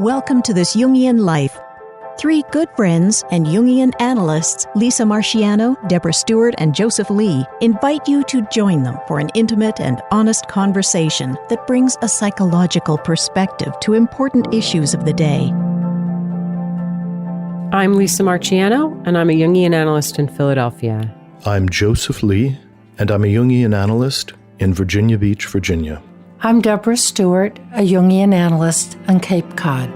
Welcome to This Jungian Life. Three good friends and Jungian analysts, Lisa Marciano, Deborah Stewart, and Joseph Lee, invite you to join them for an intimate and honest conversation that brings a psychological perspective to important issues of the day. I'm Lisa Marciano, and I'm a Jungian analyst in Philadelphia. I'm Joseph Lee, and I'm a Jungian analyst in Virginia Beach, Virginia. I'm Deborah Stewart, a Jungian analyst on Cape Cod.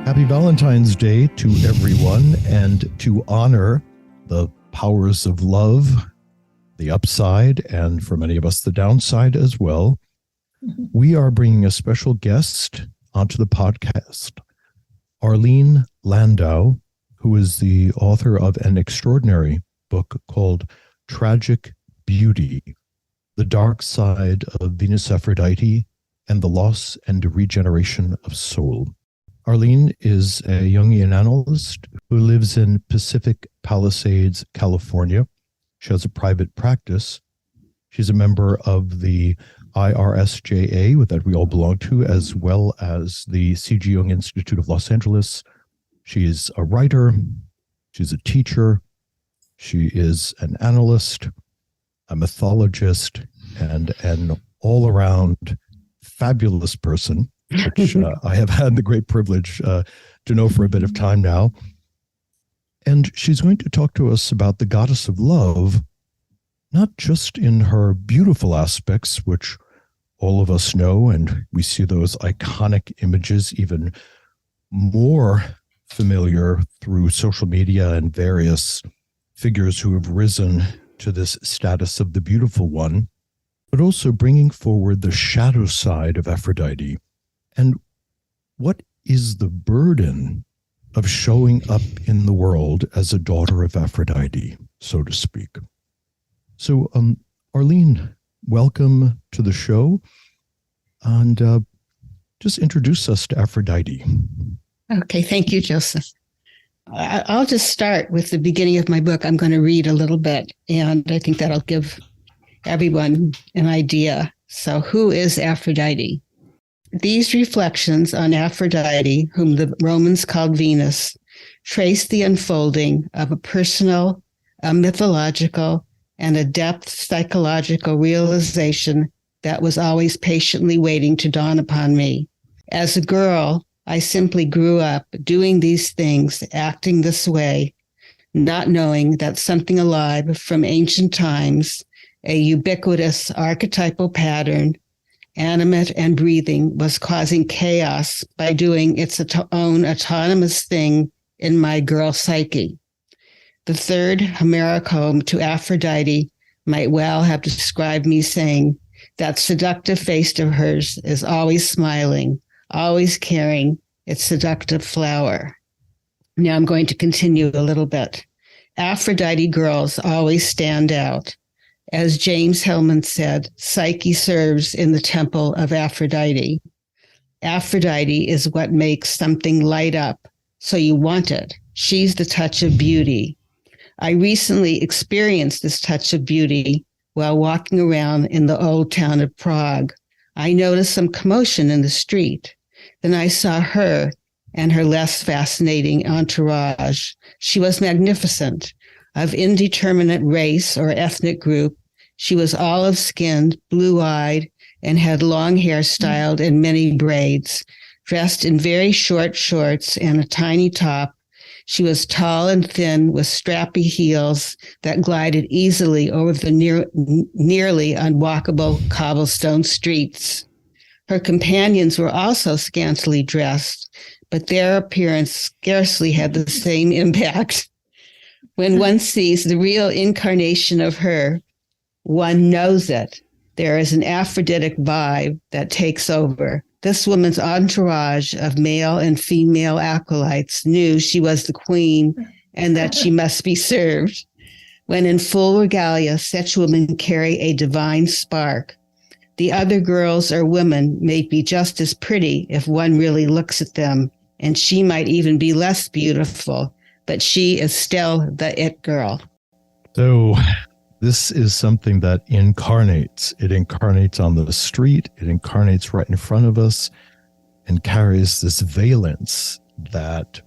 Happy Valentine's Day to everyone, and to honor the powers of love, the upside, and for many of us, the downside as well, we are bringing a special guest onto the podcast, Arlene Landau, who is the author of an extraordinary book called Tragic Beauty, The Dark Side of Venus Aphrodite and the Loss and Regeneration of Soul. Arlene is a Jungian analyst who lives in Pacific Palisades, California. She has a private practice. She's a member of the IRSJA that we all belong to, as well as the C.G. Jung Institute of Los Angeles. She is a writer. She's a teacher. She is an analyst, a mythologist, and an all-around fabulous person, which I have had the great privilege to know for a bit of time now. And she's going to talk to us about the goddess of love, not just in her beautiful aspects, which all of us know, and we see those iconic images even more familiar through social media and various figures who have risen to this status of the beautiful one, but also bringing forward the shadow side of Aphrodite. And what is the burden of showing up in the world as a daughter of Aphrodite, so to speak? So, Arlene, welcome to the show, and just introduce us to Aphrodite. Okay, thank you, Joseph. I'll just start with the beginning of my book. I'm going to read a little bit, and I think that'll give everyone an idea. So, who is Aphrodite? These reflections on Aphrodite, whom the Romans called Venus, trace the unfolding of a personal, a mythological, and a depth psychological realization that was always patiently waiting to dawn upon me. As a girl, I simply grew up doing these things, acting this way, not knowing that something alive from ancient times, a ubiquitous archetypal pattern, animate and breathing, was causing chaos by doing its own autonomous thing in my girl psyche. The third Homeric home to Aphrodite might well have described me saying, that seductive face of hers is always smiling, always carrying its seductive flower. Now I'm going to continue a little bit. Aphrodite girls always stand out. As James Hillman said, Psyche serves in the temple of Aphrodite. Aphrodite is what makes something light up, so you want it. She's the touch of beauty. I recently experienced this touch of beauty while walking around in the old town of Prague. I noticed some commotion in the street. Then I saw her and her less fascinating entourage. She was magnificent, of indeterminate race or ethnic group. She was olive-skinned, blue-eyed, and had long hair styled in many braids, dressed in very short shorts and a tiny top. She was tall and thin with strappy heels that glided easily over the nearly unwalkable cobblestone streets. Her companions were also scantily dressed, but their appearance scarcely had the same impact. When one sees the real incarnation of her, one knows it. There is an Aphroditic vibe that takes over. This woman's entourage of male and female acolytes knew she was the queen and that she must be served. When in full regalia, such women carry a divine spark. The other girls or women may be just as pretty if one really looks at them, and she might even be less beautiful, but she is still the it girl. So This is something that incarnates. It incarnates on the street. It incarnates right in front of us and carries this valence that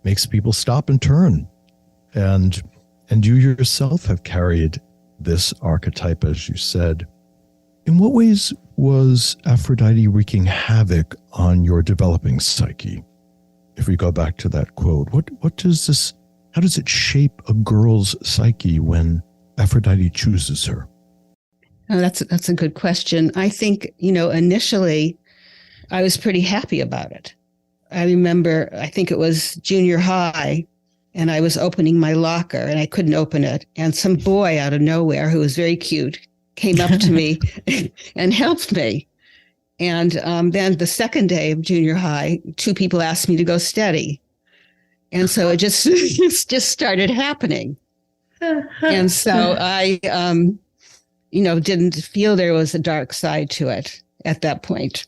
makes people stop and turn. And you yourself have carried this archetype, as you said. In what ways was Aphrodite wreaking havoc on your developing psyche? If we go back to that quote, how does it shape a girl's psyche when Aphrodite chooses her? Oh, that's a good question. I think, initially I was pretty happy about it. I remember, I think it was junior high, and I was opening my locker and I couldn't open it. And some boy out of nowhere who was very cute came up to me and helped me. And then the second day of junior high, 2 people asked me to go steady. And so it just started happening. And so I, didn't feel there was a dark side to it at that point.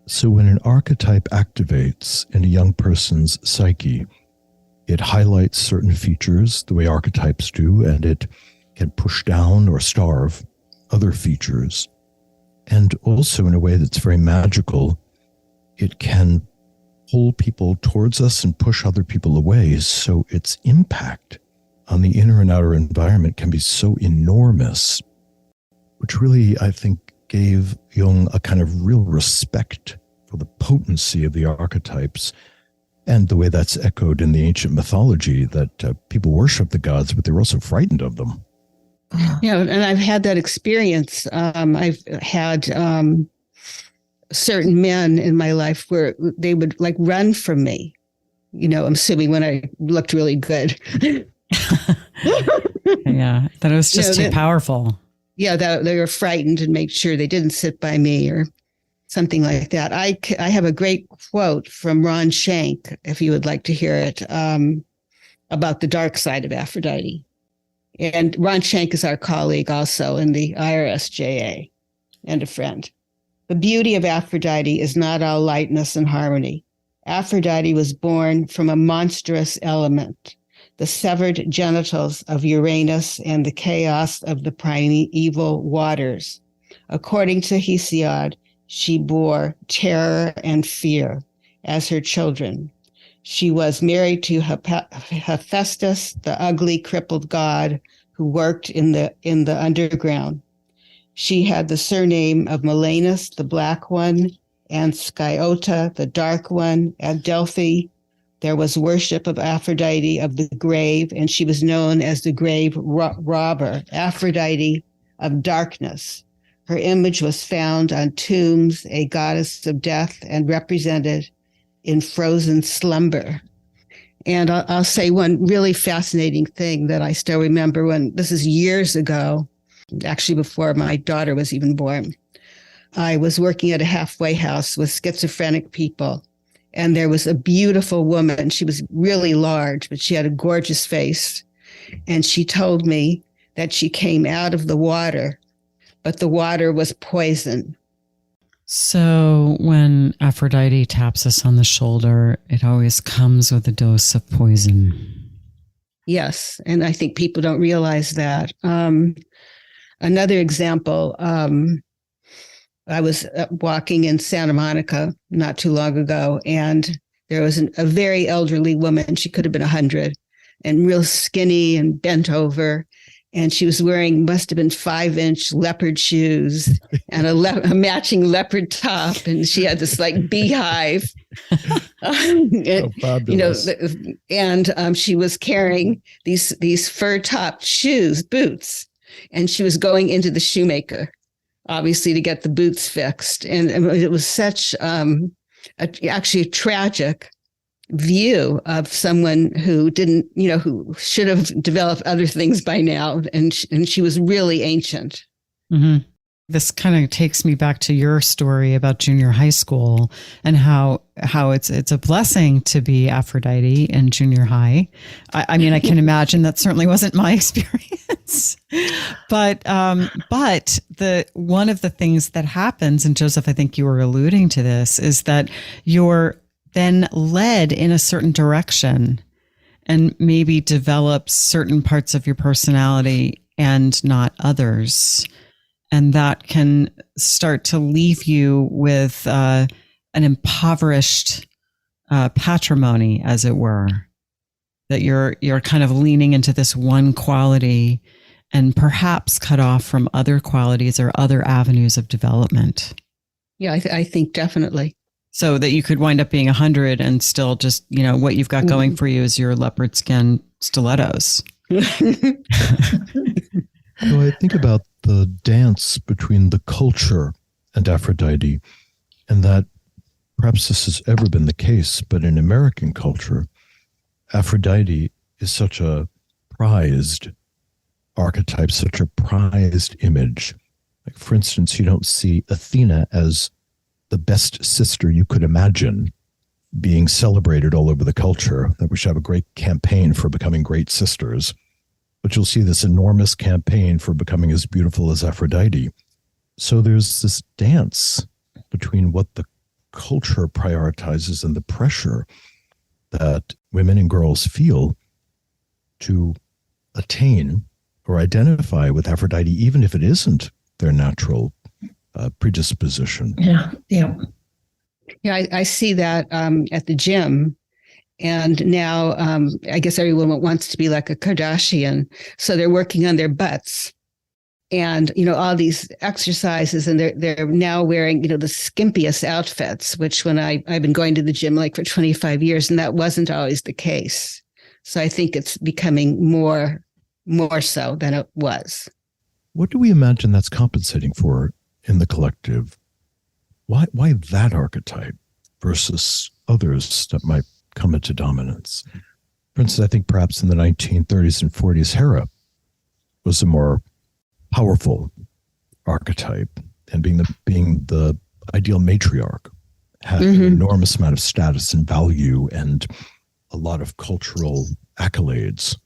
So when an archetype activates in a young person's psyche, it highlights certain features the way archetypes do, and it can push down or starve other features. And also in a way that's very magical, it can pull people towards us and push other people away. So its impact on the inner and outer environment can be so enormous, which really, I think, gave Jung a kind of real respect for the potency of the archetypes and the way that's echoed in the ancient mythology, that people worship the gods, but they were also frightened of them. Yeah, and I've had that experience. I've had certain men in my life where they would like run from me, I'm assuming when I looked really good. Yeah, that it was just too powerful. Yeah, that they were frightened and made sure they didn't sit by me or something like that. I have a great quote from Ron Shank, if you would like to hear it, about the dark side of Aphrodite. And Ron Shank is our colleague also in the IRSJA and a friend. The beauty of Aphrodite is not all lightness and harmony. Aphrodite was born from a monstrous element, the severed genitals of Uranus and the chaos of the primeval waters. According to Hesiod, she bore terror and fear as her children. She was married to Hephaestus, the ugly, crippled god who worked in the underground. She had the surname of Melanus, the black one, and Sciota, the dark one. At Delphi, there was worship of Aphrodite of the grave, and she was known as the grave robber, Aphrodite of darkness. Her image was found on tombs, a goddess of death, and represented in frozen slumber. And I'll say one really fascinating thing that I still remember this is years ago, actually before my daughter was even born. I was working at a halfway house with schizophrenic people, and there was a beautiful woman. She was really large, but she had a gorgeous face. And she told me that she came out of the water, but the water was poison. So when Aphrodite taps us on the shoulder, it always comes with a dose of poison. Yes, and I think people don't realize that. Another example, I was walking in Santa Monica not too long ago, and there was a very elderly woman. She could have been 100 and real skinny and bent over. And she was wearing, must have been 5-inch leopard shoes and a matching leopard top. And she had this like beehive. Fabulous. And she was carrying these fur topped boots. And she was going into the shoemaker, obviously, to get the boots fixed. And it was such actually a tragic view of someone who didn't, who should have developed other things by now. And she was really ancient. Mm-hmm. This kind of takes me back to your story about junior high school and how it's a blessing to be Aphrodite in junior high. I mean, I can imagine that certainly wasn't my experience, but one of the things that happens, and Joseph, I think you were alluding to this, is that you're then led in a certain direction and maybe develop certain parts of your personality and not others. And that can start to leave you with an impoverished patrimony, as it were, that you're kind of leaning into this one quality and perhaps cut off from other qualities or other avenues of development. Yeah, I think definitely. So that you could wind up being 100 and still just, what you've got going for you is your leopard skin stilettos. I think about the dance between the culture and Aphrodite, and that perhaps this has ever been the case, but in American culture, Aphrodite is such a prized archetype, such a prized image. Like, for instance, you don't see Athena as the best sister you could imagine being celebrated all over the culture, that we should have a great campaign for becoming great sisters. But you'll see this enormous campaign for becoming as beautiful as Aphrodite. So there's this dance between what the culture prioritizes and the pressure that women and girls feel to attain or identify with Aphrodite, even if it isn't their natural predisposition. Yeah. Yeah, I see that at the gym. And now I guess everyone wants to be like a Kardashian. So they're working on their butts and, all these exercises. And they're now wearing, the skimpiest outfits, which when I've been going to the gym like for 25 years, and that wasn't always the case. So I think it's becoming more so than it was. What do we imagine that's compensating for in the collective? Why that archetype versus others that might come into dominance? For instance, I think perhaps in the 1930s and 40s, Hera was a more powerful archetype, and being the ideal matriarch, had an enormous amount of status and value and a lot of cultural accolades.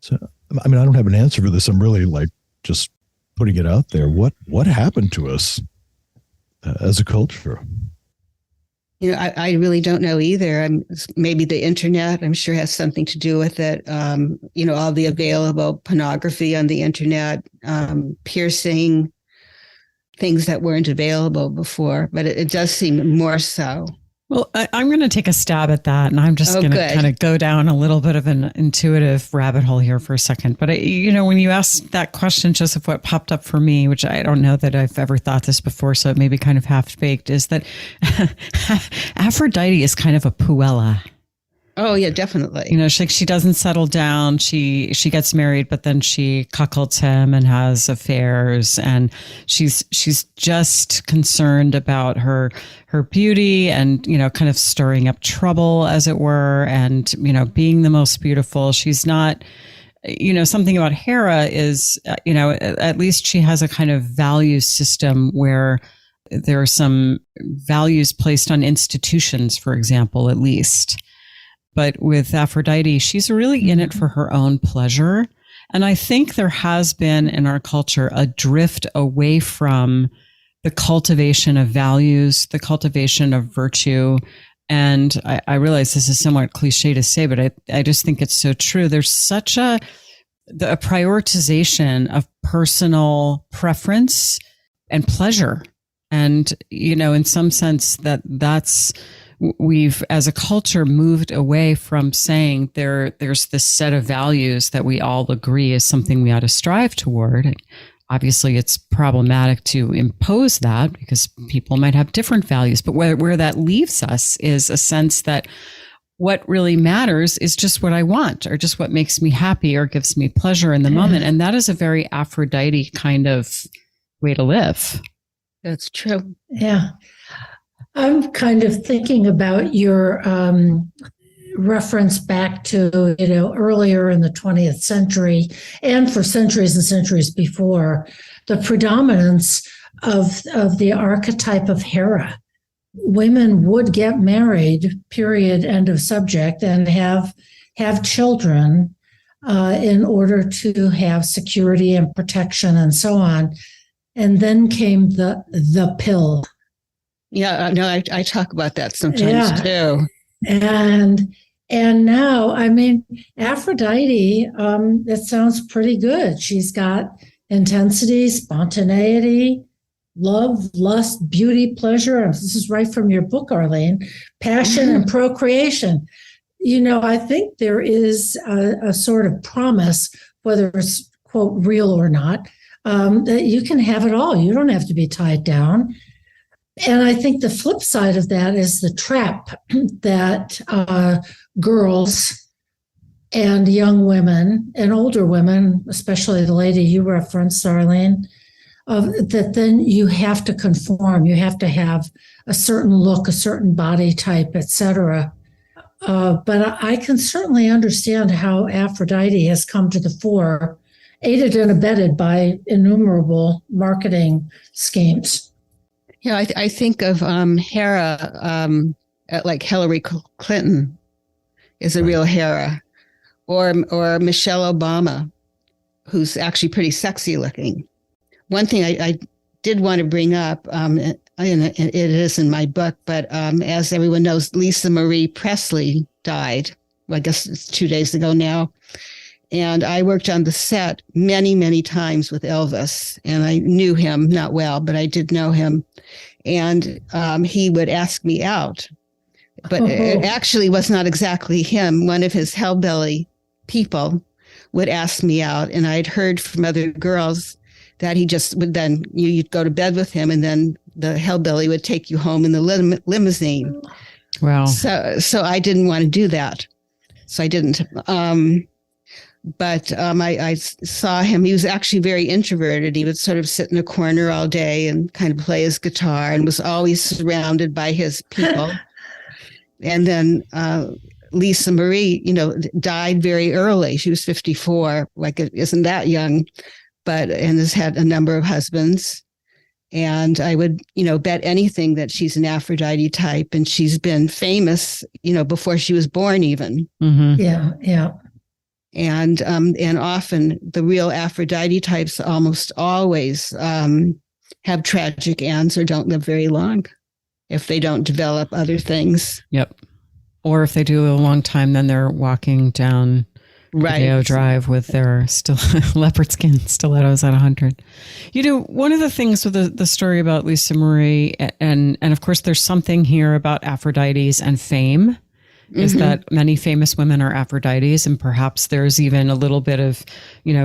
So, I don't have an answer for this. I'm really just putting it out there. What happened to us as a culture? I really don't know either. Maybe the internet, I'm sure, has something to do with it. All the available pornography on the internet, piercing, things that weren't available before. But it does seem more so. Well, I'm going to take a stab at that, and I'm just going to kind of go down a little bit of an intuitive rabbit hole here for a second. But, when you asked that question, Joseph, what popped up for me, which I don't know that I've ever thought this before, so it may be kind of half-baked, is that Aphrodite is kind of a puella. Oh, yeah, definitely. She doesn't settle down. She gets married, but then she cuckolds him and has affairs, and she's just concerned about her beauty and, kind of stirring up trouble, as it were, and, being the most beautiful. She's not, something about Hera is, at least she has a kind of value system where there are some values placed on institutions, for example, at least. But with Aphrodite, she's really in it for her own pleasure. And I think there has been in our culture a drift away from the cultivation of values, the cultivation of virtue. And I realize this is somewhat cliche to say, but I just think it's so true. There's such a prioritization of personal preference and pleasure. And, in some sense we've, as a culture, moved away from saying there's this set of values that we all agree is something we ought to strive toward. Obviously, it's problematic to impose that because people might have different values. But where that leaves us is a sense that what really matters is just what I want, or just what makes me happy or gives me pleasure in the moment. And that is a very Aphrodite kind of way to live. That's true. Yeah. I'm kind of thinking about your reference back to, earlier in the 20th century and for centuries and centuries before, the predominance of the archetype of Hera. Women would get married, period, end of subject, and have children in order to have security and protection and so on. And then came the pill. Yeah, no, I talk about that sometimes too. And And now, I mean, Aphrodite, that sounds pretty good. She's got intensity, spontaneity, love, lust, beauty, pleasure. This is right from your book, Arlene. Passion and procreation. I think there is a sort of promise, whether it's, quote, real or not, that you can have it all. You don't have to be tied down. And I think the flip side of that is the trap that girls and young women and older women, especially the lady you referenced, Arlene, that then you have to conform. You have to have a certain look, a certain body type, etc. But I can certainly understand how Aphrodite has come to the fore, aided and abetted by innumerable marketing schemes. Yeah, I think of Hera, like Hillary Clinton is a real Hera, or Michelle Obama, who's actually pretty sexy looking. One thing I did want to bring up, and it is in my book, but as everyone knows, Lisa Marie Presley died. Well, I guess it's 2 days ago now. And I worked on the set many, many times with Elvis, and I knew him not well, but I did know him. And he would ask me out, but it actually was not exactly him. One of his hellbelly people would ask me out, and I'd heard from other girls that he just would then, you'd go to bed with him, and then the hellbelly would take you home in the limousine. Wow. So I didn't want to do that. So I didn't. But I saw him. He was actually very introverted. He would sort of sit in a corner all day and kind of play his guitar, and was always surrounded by his people. And then Lisa Marie, died very early. She was 54. Like, it isn't that young, and has had a number of husbands. And I would, bet anything that she's an Aphrodite type, and she's been famous, before she was born even. Mm-hmm. Yeah, yeah. And often the real Aphrodite types almost always have tragic ends or don't live very long if they don't develop other things. Yep. Or if they do a long time, then they're walking down Rodeo Drive with their leopard skin stilettos at 100. One of the things with the story about Lisa Marie, and of course there's something here about Aphrodites and fame, is that many famous women are Aphrodites, and perhaps there's even a little bit of,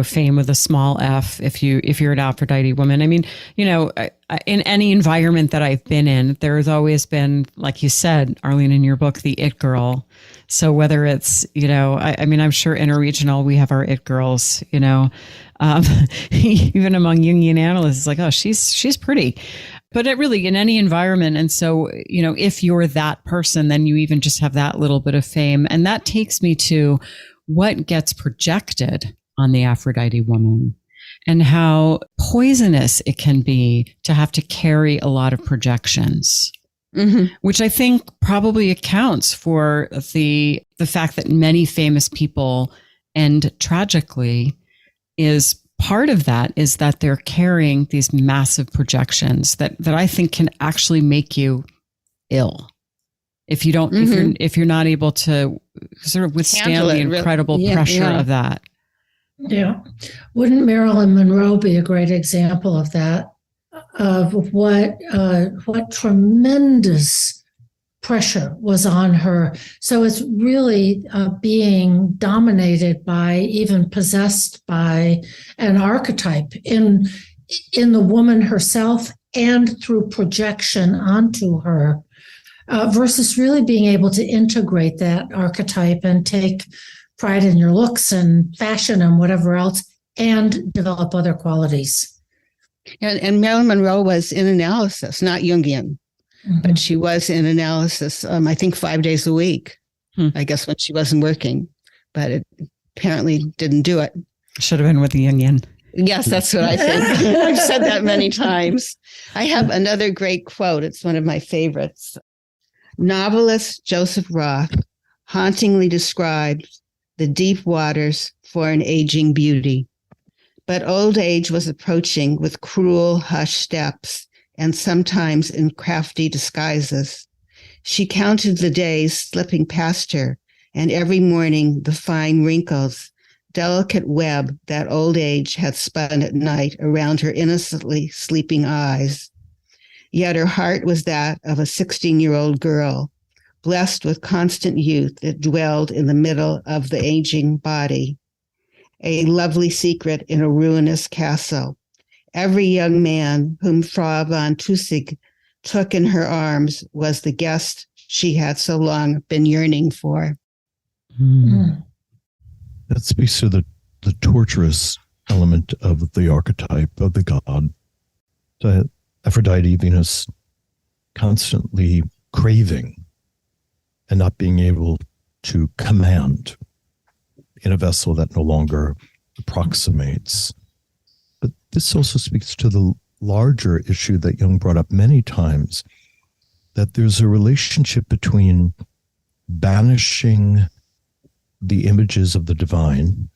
fame with a small f if you're an Aphrodite woman. I mean, in any environment that I've been in, there's always been, like you said, Arlene, in your book, the it girl. So whether it's, I'm sure interregional, we have our it girls, even among Jungian analysts, it's like, oh, she's pretty. But it really, in any environment. And so, if you're that person, then you even just have that little bit of fame. And that takes me to what gets projected on the Aphrodite woman and how poisonous it can be to have to carry a lot of projections, which I think probably accounts for the fact that many famous people end tragically. Is part of that is that they're carrying these massive projections that I think can actually make you ill if you don't, if you're not able to sort of withstand the incredible pressure of that. Yeah. Wouldn't Marilyn Monroe be a great example of that? Of what tremendous pressure was on her. So it's really being dominated by, even possessed by, an archetype in the woman herself and through projection onto her, versus really being able to integrate that archetype and take pride in your looks and fashion and whatever else, and develop other qualities. And Marilyn Monroe was in analysis, not Jungian. But she was in analysis, I think 5 days a week, I guess, when she wasn't working. But it apparently didn't do it. Should have been with the Jungian. Yes, that's what I think. I've said that many times. I have another great quote. It's one of my favorites. Novelist Joseph Roth hauntingly describes the deep waters for an aging beauty. But old age was approaching with cruel, hushed steps, and sometimes in crafty disguises. She counted the days slipping past her and every morning the fine wrinkles, delicate web that old age had spun at night around her innocently sleeping eyes. Yet her heart was that of a 16-year-old girl, blessed with constant youth that dwelled in the middle of the aging body. A lovely secret in a ruinous castle. Every young man whom Frau von Tussig took in her arms was the guest she had so long been yearning for. That speaks to the torturous element of the archetype of the god. So Aphrodite, Venus, constantly craving and not being able to command in a vessel that no longer approximates. But this also speaks to the larger issue that Jung brought up many times, that there's a relationship between banishing the images of the divine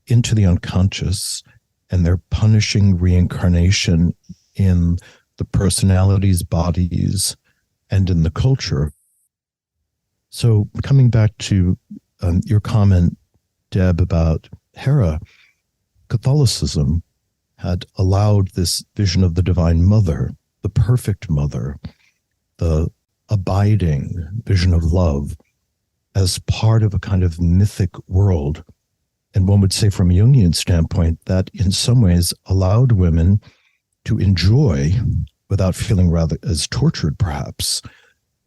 into the unconscious and their punishing reincarnation in the personalities, bodies, and in the culture. So coming back to your comment, Deb, about Hera, Catholicism had allowed this vision of the divine mother, the perfect mother, the abiding vision of love, as part of a kind of mythic world. And one would say from a Jungian standpoint that in some ways allowed women to enjoy, without feeling rather as tortured perhaps,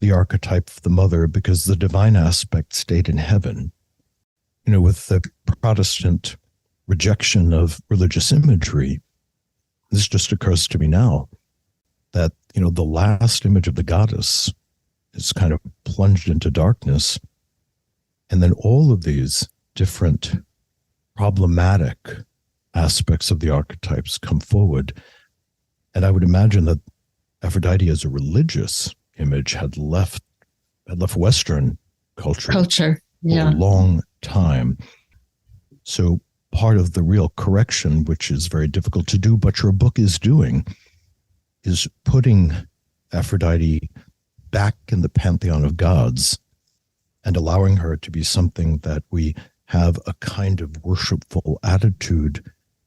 the archetype of the mother, because the divine aspect stayed in heaven. You know, with the Protestant rejection of religious imagery, this just occurs to me now, that, you know, the last image of the goddess is kind of plunged into darkness. And then all of these different problematic aspects of the archetypes come forward. And I would imagine that Aphrodite as a religious image had left Western culture for a long time. So part of the real correction, which is very difficult to do, but your book is doing, is putting Aphrodite back in the pantheon of gods and allowing her to be something that we have a kind of worshipful attitude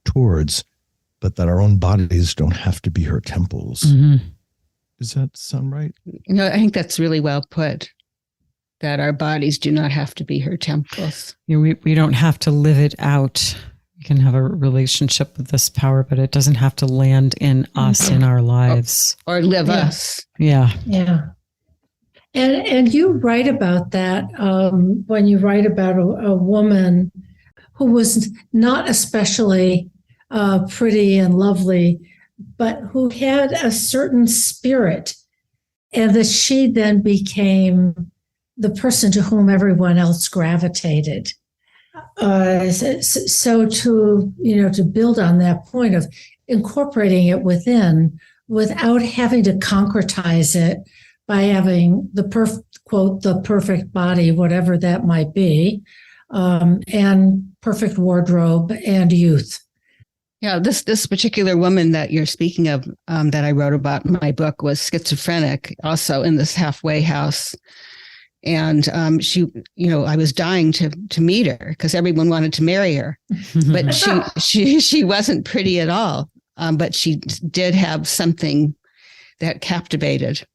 towards, but that our own bodies don't have to be her temples. Mm-hmm. Does that sound right? No, I think that's really well put, that our bodies do not have to be her temples. You know, we don't have to live it out. We can have a relationship with this power, but it doesn't have to land in us, in our lives. Or live us. Yeah. Yeah. And you write about that when you write about a woman who was not especially pretty and lovely, but who had a certain spirit, and that she then became the person to whom everyone else gravitated. So to build on that point of incorporating it within without having to concretize it by having the perfect body, whatever that might be, and perfect wardrobe and youth. Yeah, this particular woman that you're speaking of, that I wrote about in my book, was schizophrenic, also in this halfway house. And she, I was dying to meet her because everyone wanted to marry her, but she wasn't pretty at all. But she did have something that captivated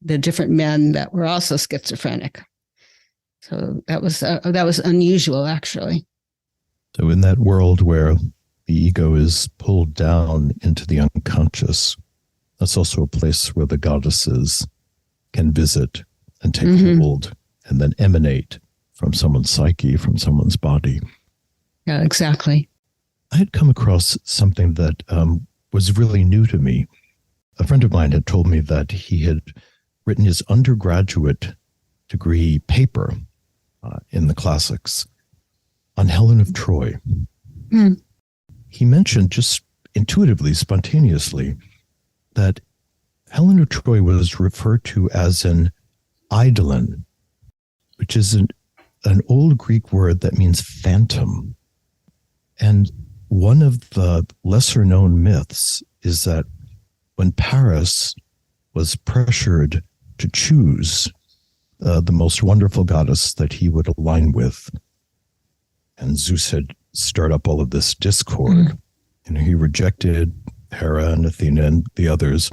the different men that were also schizophrenic. So that was unusual, actually. So in that world where the ego is pulled down into the unconscious, that's also a place where the goddesses can visit and take hold and then emanate from someone's psyche, from someone's body. Yeah, exactly. I had come across something that was really new to me. A friend of mine had told me that he had written his undergraduate degree paper in the classics on Helen of Troy. Mm. He mentioned just intuitively, spontaneously, that Helen of Troy was referred to as an eidolon, which is an old Greek word that means phantom. And one of the lesser known myths is that when Paris was pressured to choose the most wonderful goddess that he would align with. And Zeus had stirred up all of this discord. And he rejected Hera and Athena and the others.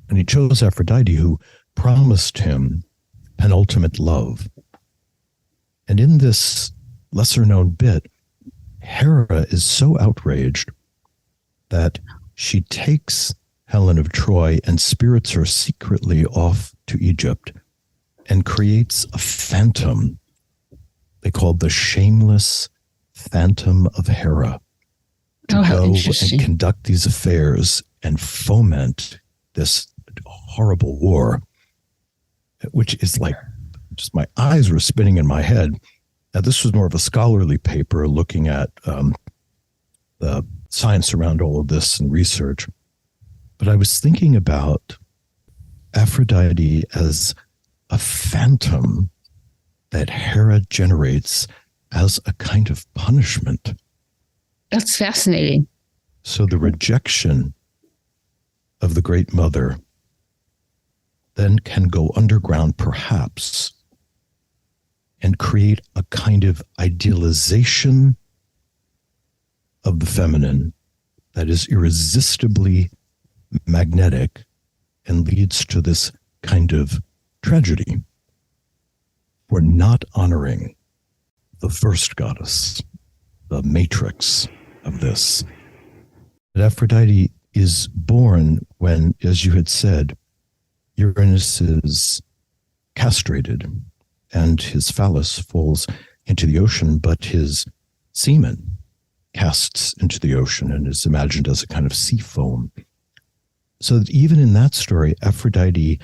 And he chose Aphrodite, who promised him penultimate love. And in this lesser-known bit, Hera is so outraged that she takes Helen of Troy and spirits her secretly off to Egypt and creates a phantom they called the shameless phantom of Hera to go and conduct these affairs and foment this horrible war, which is like, just my eyes were spinning in my head. Now, this was more of a scholarly paper looking at the science around all of this and research. But I was thinking about Aphrodite as a phantom that Hera generates as a kind of punishment. That's fascinating. So the rejection of the Great Mother then can go underground, perhaps, and create a kind of idealization of the feminine that is irresistibly magnetic and leads to this kind of tragedy for not honoring the first goddess, the matrix of this. But Aphrodite is born when, as you had said, Uranus is castrated and his phallus falls into the ocean, but his semen casts into the ocean and is imagined as a kind of sea foam. So that even in that story, Aphrodite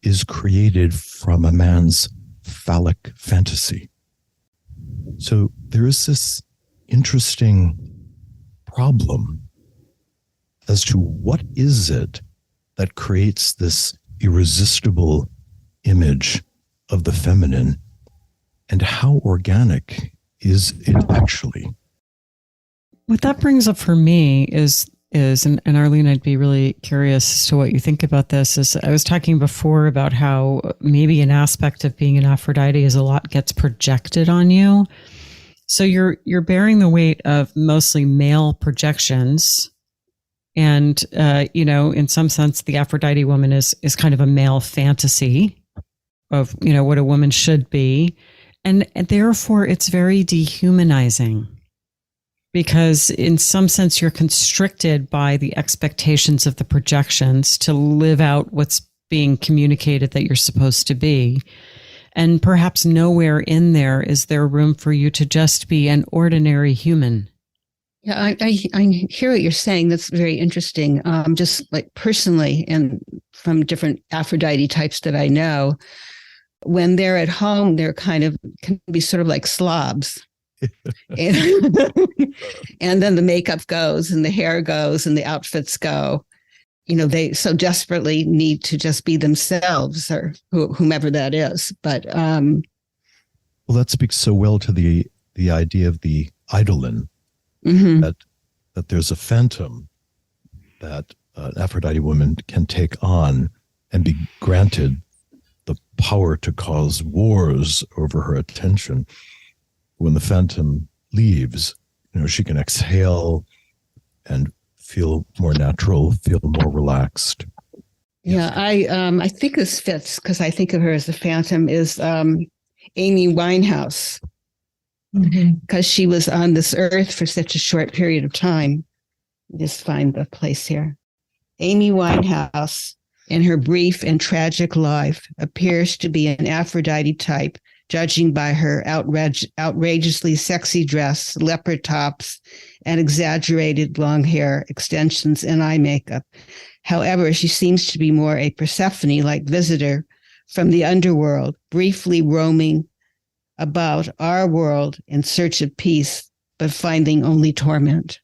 is created from a man's phallic fantasy. So there is this interesting problem as to what is it that creates this irresistible image of the feminine, and how organic is it actually? What that brings up for me is and Arlene, I'd be really curious as to what you think about this, is I was talking before about how maybe an aspect of being an Aphrodite is a lot gets projected on you. So you're bearing the weight of mostly male projections. And, in some sense, the Aphrodite woman is kind of a male fantasy of, what a woman should be. And therefore, it's very dehumanizing because in some sense, you're constricted by the expectations of the projections to live out what's being communicated that you're supposed to be. And perhaps nowhere in there is there room for you to just be an ordinary human. Yeah, I hear what you're saying. That's very interesting. Just like personally, and from different Aphrodite types that I know, when they're at home, they're can be sort of like slobs. and then the makeup goes and the hair goes and the outfits go. They so desperately need to just be themselves, or whomever that is. But well, that speaks so well to the idea of the eidolon. Mm-hmm. That there's a phantom that an Aphrodite woman can take on and be granted the power to cause wars over her attention. When the phantom leaves, she can exhale and feel more natural, feel more relaxed. Yeah, I think this fits because I think of her as a phantom is Amy Winehouse. Because she was on this earth for such a short period of time. Just find the place here. Amy Winehouse, in her brief and tragic life, appears to be an Aphrodite type, judging by her outrageously sexy dress, leopard tops, and exaggerated long hair extensions and eye makeup. However, she seems to be more a Persephone-like visitor from the underworld, briefly roaming about our world in search of peace, but finding only torment.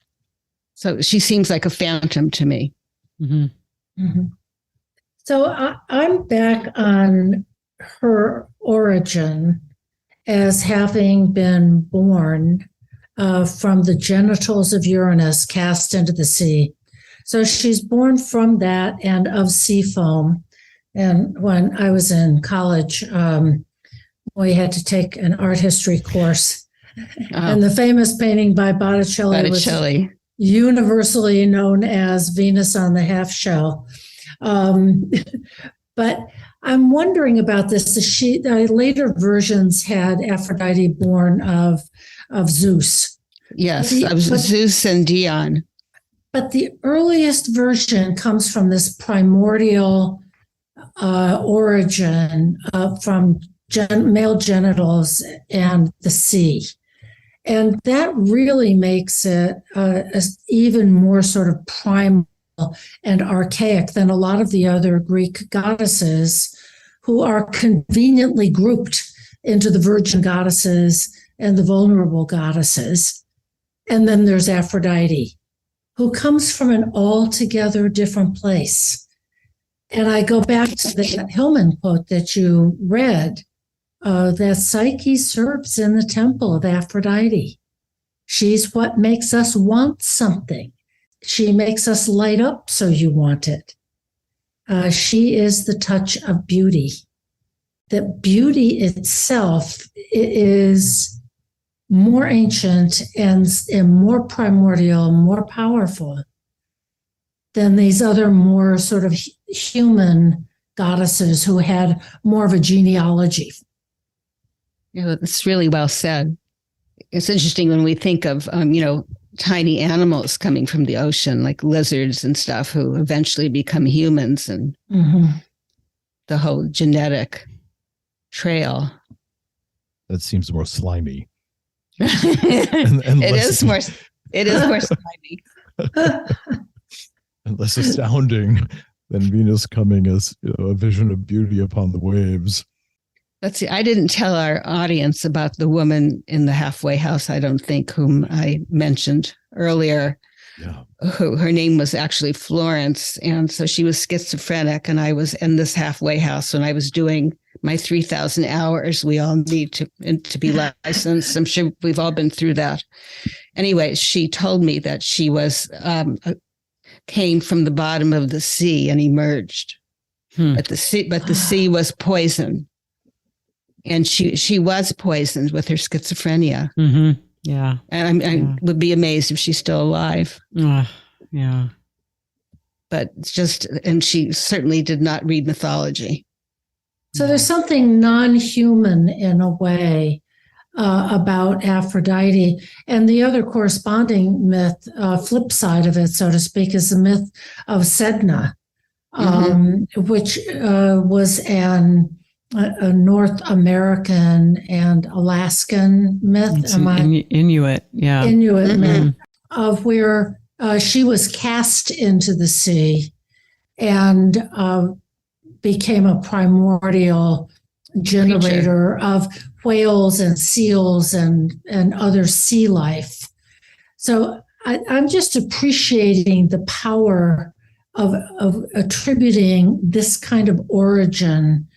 So she seems like a phantom to me. Mm-hmm. Mm-hmm. So I'm back on her origin as having been born from the genitals of Uranus cast into the sea. So she's born from that and of sea foam. And when I was in college, we had to take an art history course. And the famous painting by Botticelli was universally known as Venus on the Half Shell. But I'm wondering about this. The later versions had Aphrodite born of Zeus. Yes, Zeus and Dion. But the earliest version comes from this primordial origin from male genitals and the sea. And that really makes it even more sort of primal and archaic than a lot of the other Greek goddesses, who are conveniently grouped into the virgin goddesses and the vulnerable goddesses. And then there's Aphrodite, who comes from an altogether different place. And I go back to the Hillman quote that you read, that Psyche serves in the temple of Aphrodite. She's what makes us want something. She makes us light up so you want it. She is the touch of beauty. That beauty itself is more ancient and more primordial, more powerful than these other more sort of human goddesses who had more of a genealogy. Yeah, that's really well said. It's interesting when we think of, tiny animals coming from the ocean, like lizards and stuff, who eventually become humans, and the whole genetic trail. That seems more slimy. It is more slimy. And less astounding than Venus coming as a vision of beauty upon the waves. Let's see. I didn't tell our audience about the woman in the halfway house, I don't think, whom I mentioned earlier. Yeah. Her name was actually Florence. And so she was schizophrenic. And I was in this halfway house when I was doing my 3,000 hours. We all need to be licensed. I'm sure we've all been through that. Anyway, she told me that she was came from the bottom of the sea and emerged. But the sea was poison. And she was poisoned with her schizophrenia. Mm-hmm. Yeah. And I would be amazed if she's still alive. Yeah. But and she certainly did not read mythology. So there's something non-human in a way about Aphrodite. And the other corresponding myth, flip side of it, so to speak, is the myth of Sedna, which was a North American and Alaskan myth. Inuit, yeah. Inuit myth of where she was cast into the sea and became a primordial generator of whales and seals and other sea life. So I'm just appreciating the power of attributing this kind of origin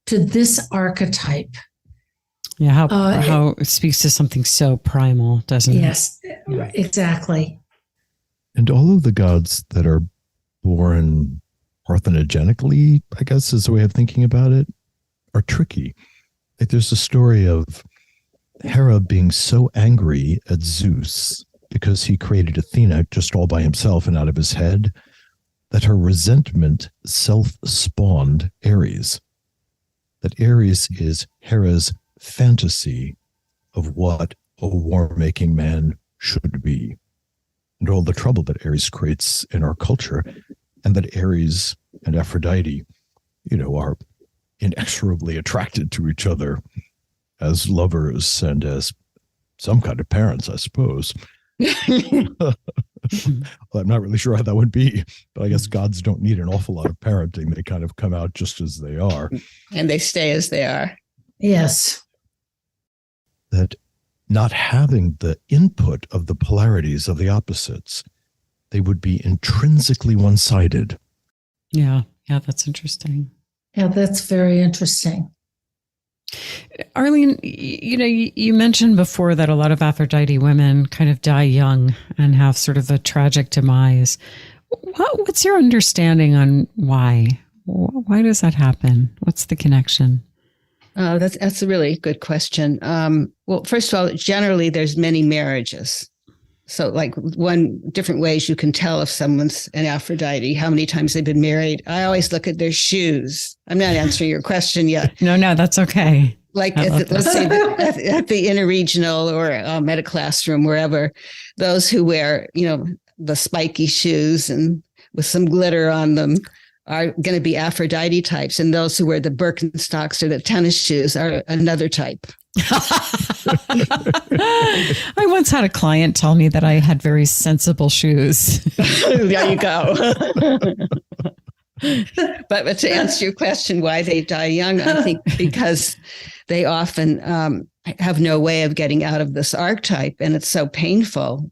to this archetype. Yeah, how it speaks to something so primal, doesn't it? Yes, exactly. And all of the gods that are born parthenogenically, I guess is the way of thinking about it, are tricky. Like there's a story of Hera being so angry at Zeus because he created Athena just all by himself and out of his head, that her resentment self-spawned Ares. That Ares is Hera's fantasy of what a war-making man should be, and all the trouble that Ares creates in our culture, and that Ares and Aphrodite, are inexorably attracted to each other as lovers and as some kind of parents, I suppose. Well, I'm not really sure how that would be, but I guess gods don't need an awful lot of parenting. They kind of come out just as they are. And they stay as they are. Yes. That not having the input of the polarities of the opposites, they would be intrinsically one-sided. Yeah, that's interesting. Yeah, that's very interesting. Arlene, you mentioned before that a lot of Aphrodite women kind of die young and have sort of a tragic demise. What's your understanding on why Why does that happen? What's the connection? That's a really good question. Well, first of all, generally there's many marriages. So like one different ways you can tell if someone's an Aphrodite, how many times they've been married. I always look at their shoes. I'm not answering your question yet. No, that's okay. Like let's say at the interregional or at a classroom, wherever, those who wear, the spiky shoes and with some glitter on them are going to be Aphrodite types. And those who wear the Birkenstocks or the tennis shoes are another type. I once had a client tell me that I had very sensible shoes. There you go. But to answer your question, why they die young, I think because they often have no way of getting out of this archetype. And it's so painful,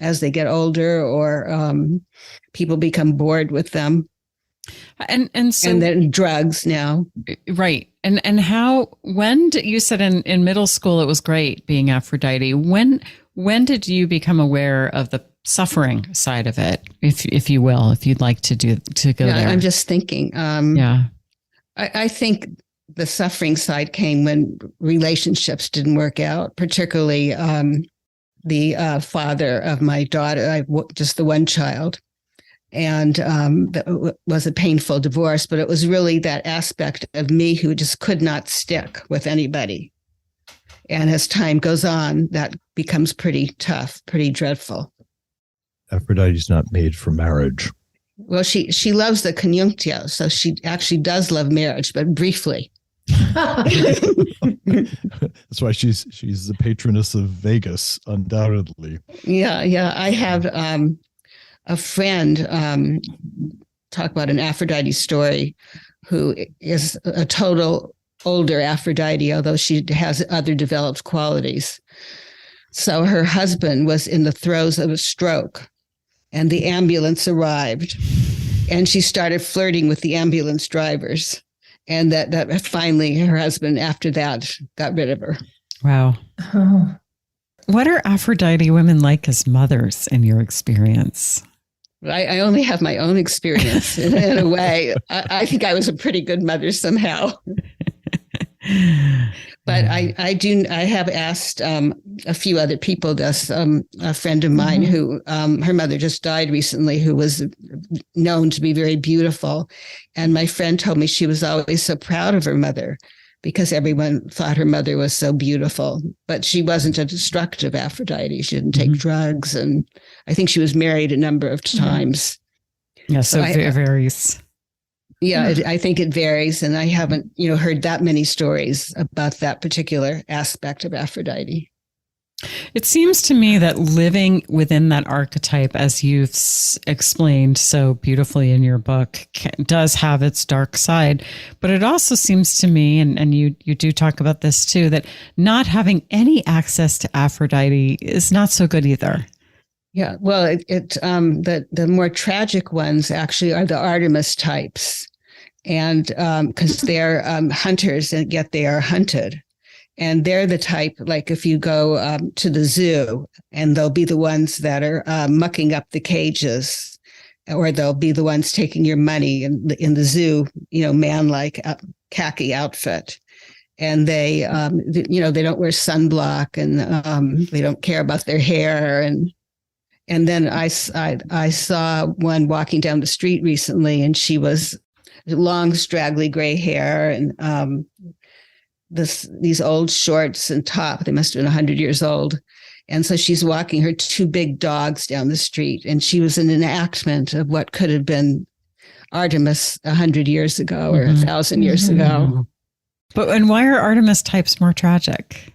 as they get older or people become bored with them. And then drugs now. Right. And you said in middle school, it was great being Aphrodite. When did you become aware of the suffering side of it, if you will, if you'd like to go there? I'm just thinking. I think the suffering side came when relationships didn't work out, particularly the father of my daughter, just the one child. And that was a painful divorce, but it was really that aspect of me who just could not stick with anybody. And as time goes on, that becomes pretty tough, pretty dreadful. Aphrodite's not made for marriage. Well, she loves the conjunctio, so she actually does love marriage, but briefly. That's why she's the patroness of Vegas, undoubtedly. Yeah. I have a friend, talk about an Aphrodite story, who is a total older Aphrodite, although she has other developed qualities. So her husband was in the throes of a stroke, and the ambulance arrived, and she started flirting with the ambulance drivers. And that finally her husband, after that, got rid of her. Wow. Oh. What are Aphrodite women like as mothers in your experience? I only have my own experience in a way. I think I was a pretty good mother somehow. But I have asked a few other people, a friend of mine who, her mother just died recently, who was known to be very beautiful. And my friend told me she was always so proud of her mother because everyone thought her mother was so beautiful. But she wasn't a destructive Aphrodite. She didn't take drugs. And I think she was married a number of times. Yeah, so it varies. Yeah, I think it varies. And I haven't, heard that many stories about that particular aspect of Aphrodite. It seems to me that living within that archetype, as you've explained so beautifully in your book, does have its dark side. But it also seems to me, and you do talk about this too, that not having any access to Aphrodite is not so good either. Yeah, well, the more tragic ones actually are the Artemis types, and because they're hunters and yet they are hunted. And they're the type, like if you go to the zoo, and they'll be the ones that are mucking up the cages, or they'll be the ones taking your money in the zoo, man-like khaki outfit. And they, they don't wear sunblock, and they don't care about their hair. And then I saw one walking down the street recently, and she was long, straggly gray hair, and these old shorts and top. They must have been 100 years old. And so she's walking her two big dogs down the street, and she was an enactment of what could have been Artemis 100 years ago or 1,000 years ago. And why are Artemis types more tragic?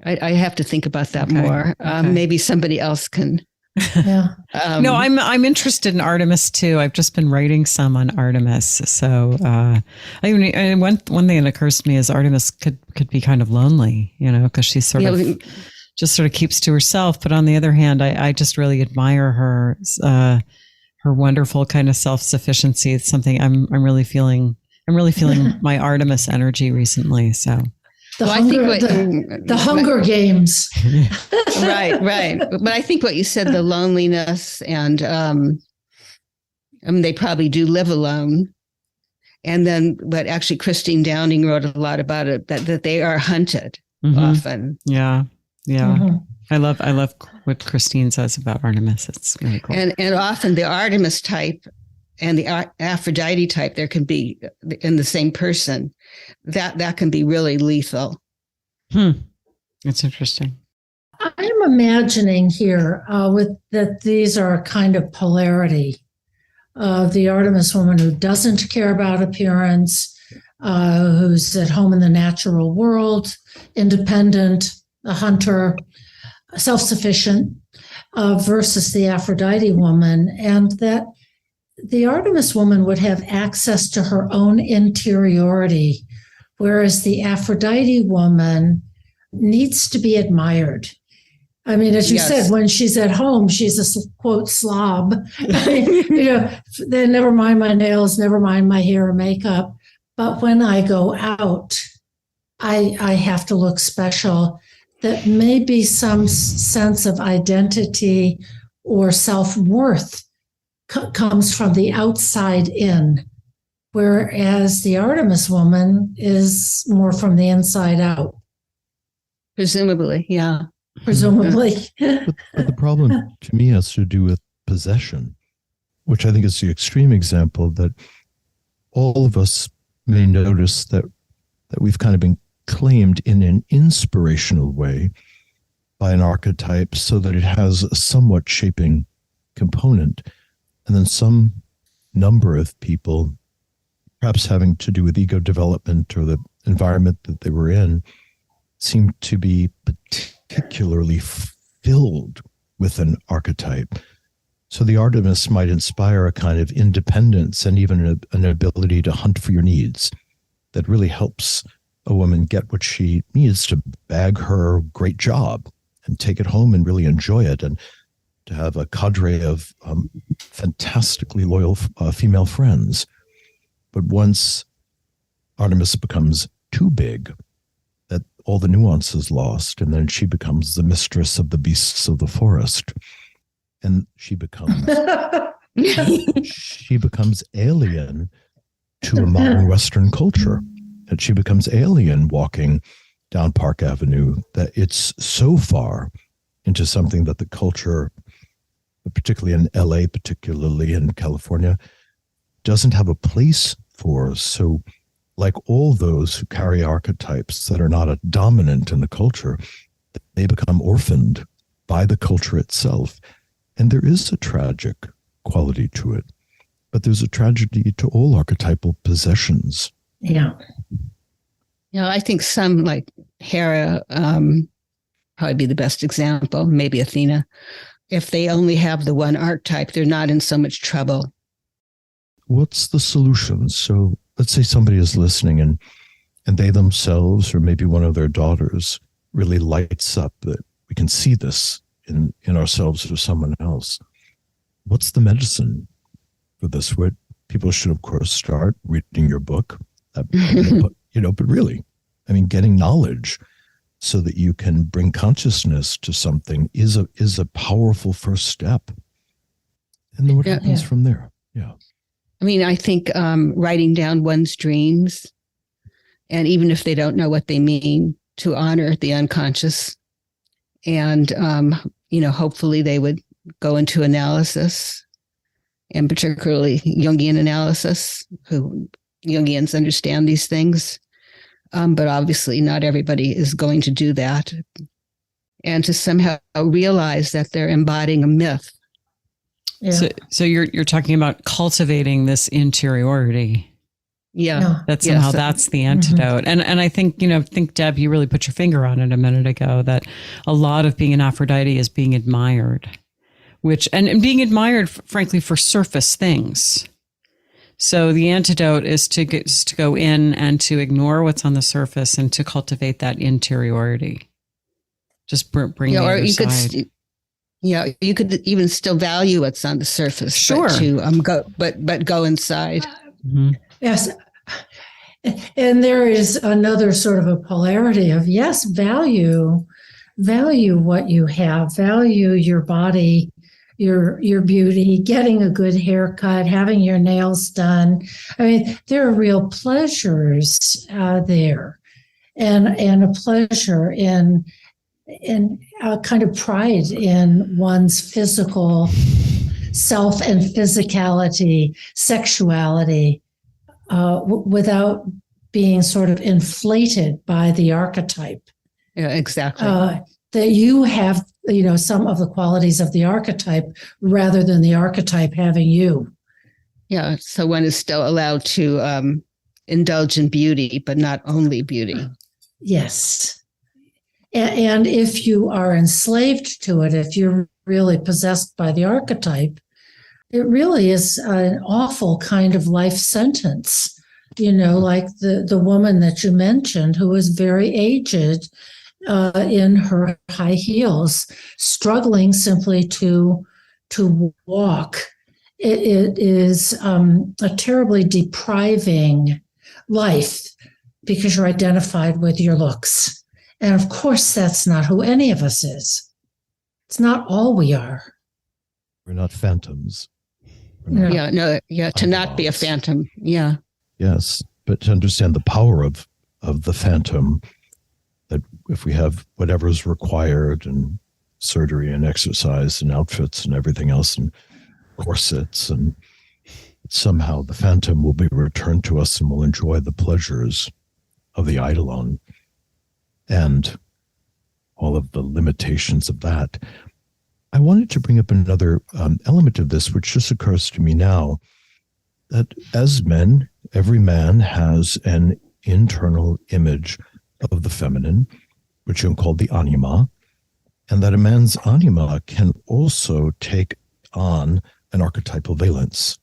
I have to think about that more. Maybe somebody else can. Yeah. No, I'm interested in Artemis too. I've just been writing some on Artemis. So one thing that occurs to me is Artemis could be kind of lonely, because she sort of keeps to herself. But on the other hand, I just really admire her wonderful kind of self-sufficiency. It's something I'm really feeling my Artemis energy recently. So. The Hunger Games. Right. But I think what you said, the loneliness, and they probably do live alone. And then, but actually Christine Downing wrote a lot about it, that they are hunted often. Yeah. I love what Christine says about Artemis. It's really cool. And often the Artemis type and the Aphrodite type, there can be in the same person, that can be really lethal. It's interesting. I'm imagining here that these are a kind of polarity of the Artemis woman who doesn't care about appearance, who's at home in the natural world, independent, a hunter, self-sufficient, versus the Aphrodite woman, and that the Artemis woman would have access to her own interiority, whereas the Aphrodite woman needs to be admired. I mean, as you said, when she's at home, she's a quote slob. Then never mind my nails, never mind my hair or makeup. But when I go out, I have to look special. That maybe some sense of identity or self-worth comes from the outside in, whereas the Artemis woman is more from the inside out. Presumably, yeah. Presumably. But the problem to me has to do with possession, which I think is the extreme example that all of us may notice that we've kind of been claimed in an inspirational way by an archetype so that it has a somewhat shaping component. And then some number of people, perhaps having to do with ego development or the environment that they were in, seem to be particularly filled with an archetype. So the Artemis might inspire a kind of independence and even an ability to hunt for your needs that really helps a woman get what she needs to bag her great job and take it home and really enjoy it, and to have a cadre of fantastically loyal female friends. But once Artemis becomes too big, that all the nuance is lost, and then she becomes the mistress of the beasts of the forest, and she becomes alien to a modern Western culture. And she becomes alien walking down Park Avenue, that it's so far into something that the culture, particularly in LA, particularly in California, doesn't have a place for. So like all those who carry archetypes that are not dominant in the culture, they become orphaned by the culture itself. And there is a tragic quality to it, but there's a tragedy to all archetypal possessions. Yeah. I think some like Hera, probably be the best example, maybe Athena. If they only have the one archetype, they're not in so much trouble. What's the solution? So let's say somebody is listening and they themselves, or maybe one of their daughters, really lights up that we can see this in ourselves or someone else. What's the medicine for this? What people should, of course, start reading your book. But really, I mean, getting knowledge so that you can bring consciousness to something is a powerful first step. And then what happens from there? Yeah. I mean, I think writing down one's dreams, and even if they don't know what they mean, to honor the unconscious. And, hopefully they would go into analysis, and particularly Jungian analysis, who Jungians understand these things. But obviously not everybody is going to do that. And to somehow realize that they're embodying a myth. Yeah. So you're talking about cultivating this interiority. Yeah. That somehow that's the antidote. Mm-hmm. And I think, Deb, you really put your finger on it a minute ago, that a lot of being an Aphrodite is being admired, and being admired, frankly, for surface things. So the antidote is to go in and to ignore what's on the surface and to cultivate that interiority. Just bring the other side. You could even still value what's on the surface. Sure. But go inside. Mm-hmm. Yes. And there is another sort of a polarity of, yes, value what you have, value your body, your beauty, getting a good haircut, having your nails done. I mean, there are real pleasures there, and a pleasure in a kind of pride in one's physical self and physicality, sexuality, without being sort of inflated by the archetype. Yeah, exactly. That you have, some of the qualities of the archetype rather than the archetype having you. Yeah, so one is still allowed to indulge in beauty, but not only beauty. Yes. And if you are enslaved to it, if you're really possessed by the archetype, it really is an awful kind of life sentence. Like the woman that you mentioned who was very aged in her high heels, struggling simply to walk. It is a terribly depriving life because you're identified with your looks. And of course, that's not who any of us is. It's not all we are. We're not phantoms. To not be a phantom. Yeah. Yes, but to understand the power of the phantom, that if we have whatever is required and surgery and exercise and outfits and everything else and corsets, and somehow the phantom will be returned to us and we'll enjoy the pleasures of the eidolon and all of the limitations of that. I wanted to bring up another element of this, which just occurs to me now, that as men, every man has an internal image of the feminine, which you call the anima, and that a man's anima can also take on an archetypal valence.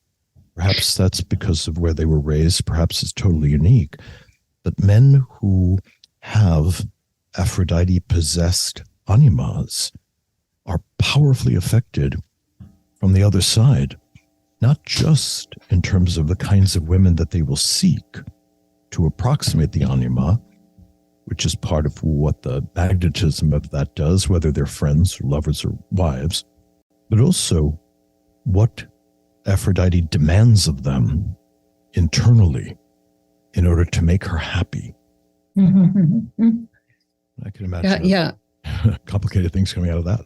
Perhaps that's because of where they were raised. Perhaps it's totally unique. But men who have Aphrodite-possessed animas are powerfully affected from the other side, not just in terms of the kinds of women that they will seek to approximate the anima, which is part of what the magnetism of that does, whether they're friends or lovers or wives, but also what Aphrodite demands of them internally in order to make her happy. Mm-hmm. I can imagine complicated things coming out of that.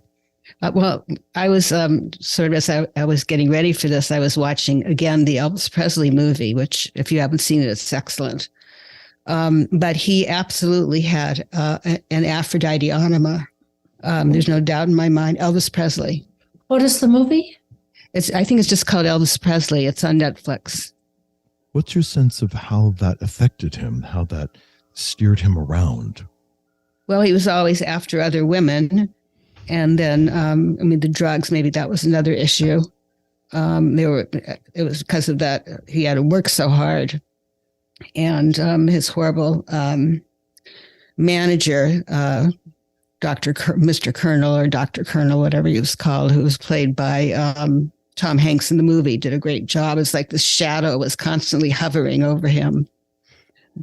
Well, I was sort of, as I was getting ready for this, I was watching again the Elvis Presley movie, which if you haven't seen it, it's excellent. But he absolutely had an Aphrodite anima. There's no doubt in my mind. Elvis Presley. What is the movie? I think it's just called Elvis Presley. It's on Netflix. What's your sense of how that affected him, how that steered him around? Well, he was always after other women. And then, the drugs, maybe that was another issue. It was because of that. He had to work so hard. And his horrible manager, Mr. Colonel or Dr. Colonel, whatever he was called, who was played by Tom Hanks in the movie, did a great job. It's like the shadow was constantly hovering over him.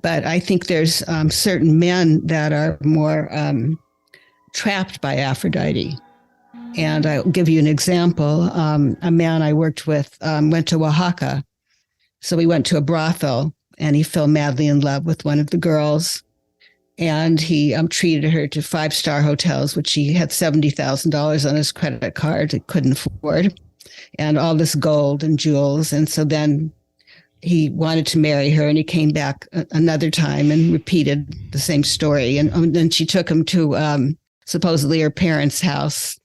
But I think there's certain men that are more trapped by Aphrodite. And I'll give you an example. A man I worked with went to Oaxaca. So we went to a brothel and he fell madly in love with one of the girls. And he treated her to 5-star hotels, which he had $70,000 on his credit card. He couldn't afford, and all this gold and jewels. And so then he wanted to marry her, and he came back another time and repeated the same story. And then she took him to supposedly her parents' house,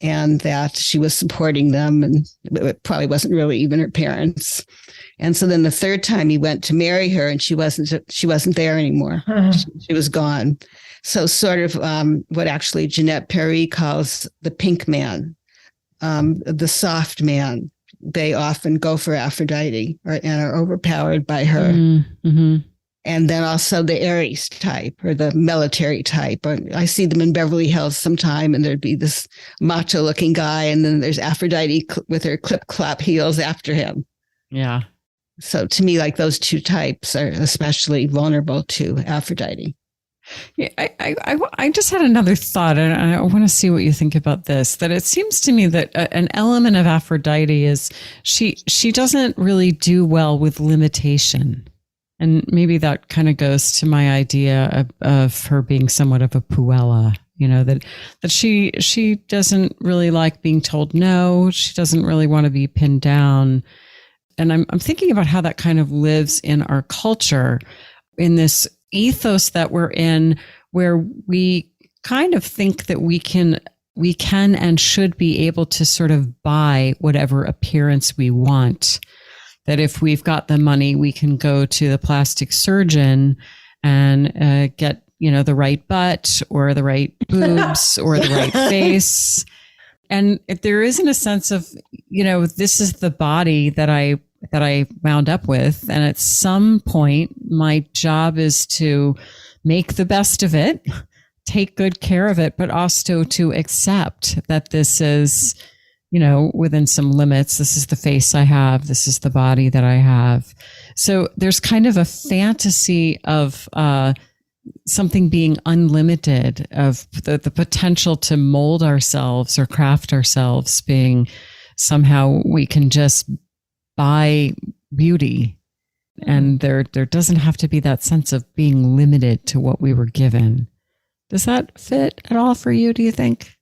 and that she was supporting them, and it probably wasn't really even her parents. And so then the third time he went to marry her, and she wasn't there anymore. She was gone. So sort of what actually Jeanette Perry calls the pink man, the soft man. They often go for Aphrodite and are overpowered by her. Mm-hmm. And then also the Aries type or the military type. I see them in Beverly Hills sometime, and there'd be this macho looking guy, and then there's Aphrodite with her clip-clop heels after him. Yeah. So to me, like those two types are especially vulnerable to Aphrodite. Yeah, I just had another thought, and I want to see what you think about this. That it seems to me that an element of Aphrodite is she doesn't really do well with limitation, and maybe that kind of goes to my idea of her being somewhat of a puella. You know, that she doesn't really like being told no. She doesn't really want to be pinned down, and I'm thinking about how that kind of lives in our culture, in this ethos that we're in, where we kind of think that we can and should be able to sort of buy whatever appearance we want. That if we've got the money, we can go to the plastic surgeon and get, the right butt or the right boobs or the right face. And if there isn't a sense of, this is the body that I wound up with. And at some point, my job is to make the best of it, take good care of it, but also to accept that this is, within some limits. This is the face I have. This is the body that I have. So there's kind of a fantasy of something being unlimited, of the potential to mold ourselves or craft ourselves, being somehow we can just buy beauty, and there doesn't have to be that sense of being limited to what we were given. Does that fit at all for you, do you think?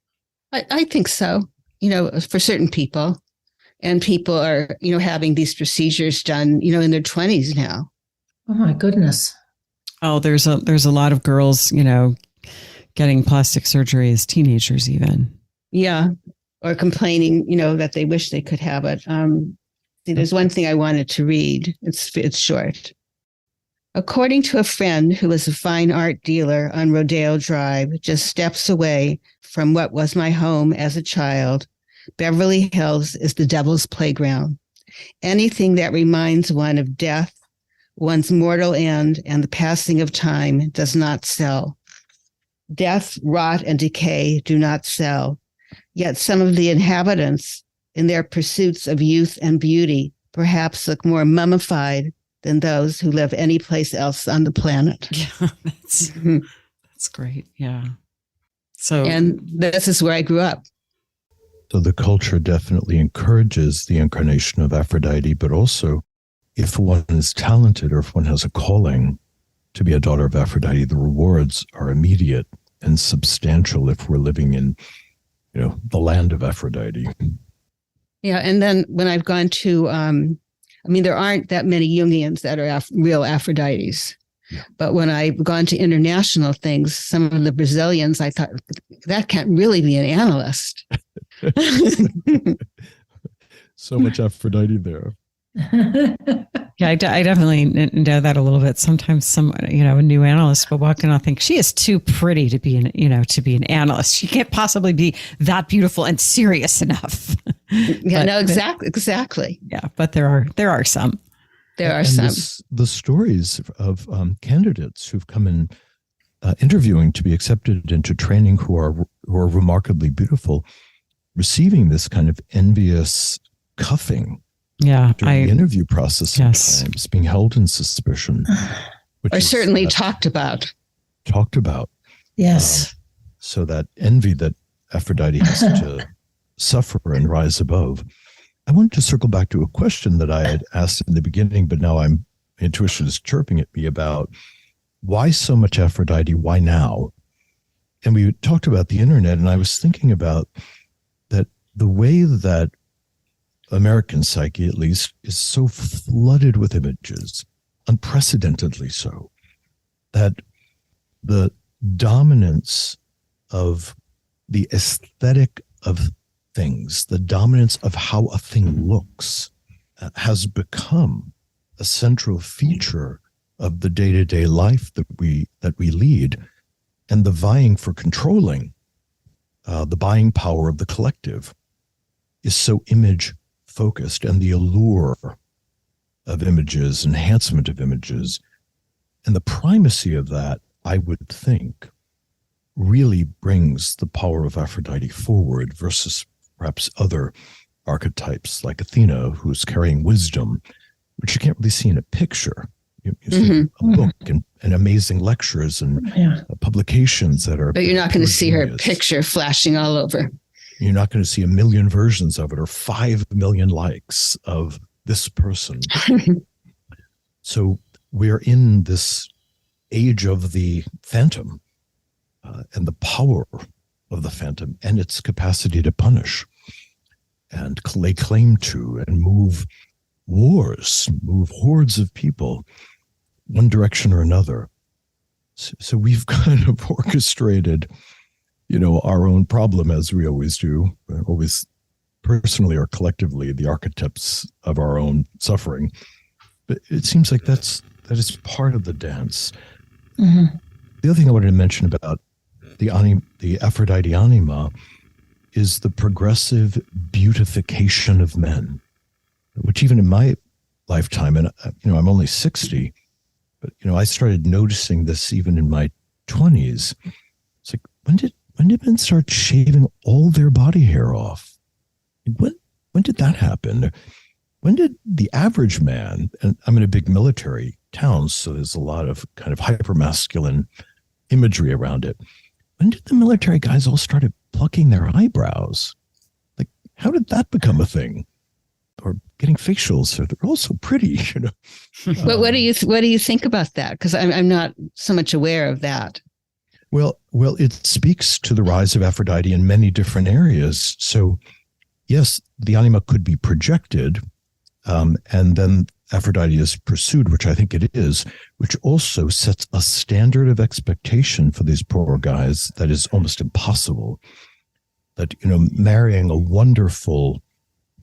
I think so, for certain people. And people are, having these procedures done, in their 20s now. Oh my goodness. Oh, there's a lot of girls, getting plastic surgery as teenagers even. Yeah. Or complaining, that they wish they could have it. There's one thing I wanted to read. It's short. According to a friend who was a fine art dealer on Rodeo Drive, just steps away from what was my home as a child, Beverly Hills is the devil's playground. Anything that reminds one of death, one's mortal end, and the passing of time does not sell. Death, rot, and decay do not sell. Yet some of the inhabitants, in their pursuits of youth and beauty, perhaps look more mummified than those who live any place else on the planet. Yeah, that's great. Yeah. And this is where I grew up. So the culture definitely encourages the incarnation of Aphrodite, but also if one is talented or if one has a calling to be a daughter of Aphrodite, the rewards are immediate and substantial if we're living in, the land of Aphrodite. Yeah. And then when I've gone to, there aren't that many Jungians that are real Aphrodites. Yeah. But when I've gone to international things, some of the Brazilians, I thought, that can't really be an analyst. So much Aphrodite there. Yeah, I definitely know that a little bit. Sometimes a new analyst will walk in and think she is too pretty to be an analyst. She can't possibly be that beautiful and serious enough. Yeah, no, exactly. Yeah, but there are some. There are some. The stories of candidates who've come in interviewing to be accepted into training who are remarkably beautiful, receiving this kind of envious cuffing. Yeah, during the interview process sometimes, being held in suspicion. Or certainly talked about. Talked about. Yes. So that envy that Aphrodite has to suffer and rise above. I wanted to circle back to a question that I had asked in the beginning, but now intuition is chirping at me about why so much Aphrodite, why now? And we talked about the internet, and I was thinking about that the way that American psyche, at least, is so flooded with images, unprecedentedly so, that the dominance of the aesthetic of things, the dominance of how a thing looks, has become a central feature of the day-to-day life that we lead, and the vying for controlling the buying power of the collective is so image focused, and the allure of images, enhancement of images, and the primacy of that, I would think, really brings the power of Aphrodite forward versus perhaps other archetypes like Athena, who's carrying wisdom, which you can't really see in a picture. You see a book and amazing lectures and publications that are. But you're not going to see her genius. picture flashing all over. You're not going to see 1 million versions of it or 5 million likes of this person. So we're in this age of the phantom and the power of the phantom and its capacity to punish and lay claim to and move wars, move hordes of people one direction or another. So we've kind of orchestrated, our own problem, as we always do, always personally or collectively, the archetypes of our own suffering. But it seems like that is part of the dance. Mm-hmm. The other thing I wanted to mention about the Aphrodite anima is the progressive beautification of men, which even in my lifetime, and I'm only 60, but I started noticing this even in my 20s. It's like, when did men start shaving all their body hair off? When did that happen? When did the average man, and I'm in a big military town, so there's a lot of kind of hypermasculine imagery around it. When did the military guys all started plucking their eyebrows? Like, how did that become a thing? Or getting facials? They're all so pretty, But what do you think about that? Because I'm not so much aware of that. Well, it speaks to the rise of Aphrodite in many different areas. So, yes, the anima could be projected, and then Aphrodite is pursued, which I think it is, which also sets a standard of expectation for these poor guys that is almost impossible. That, marrying a wonderful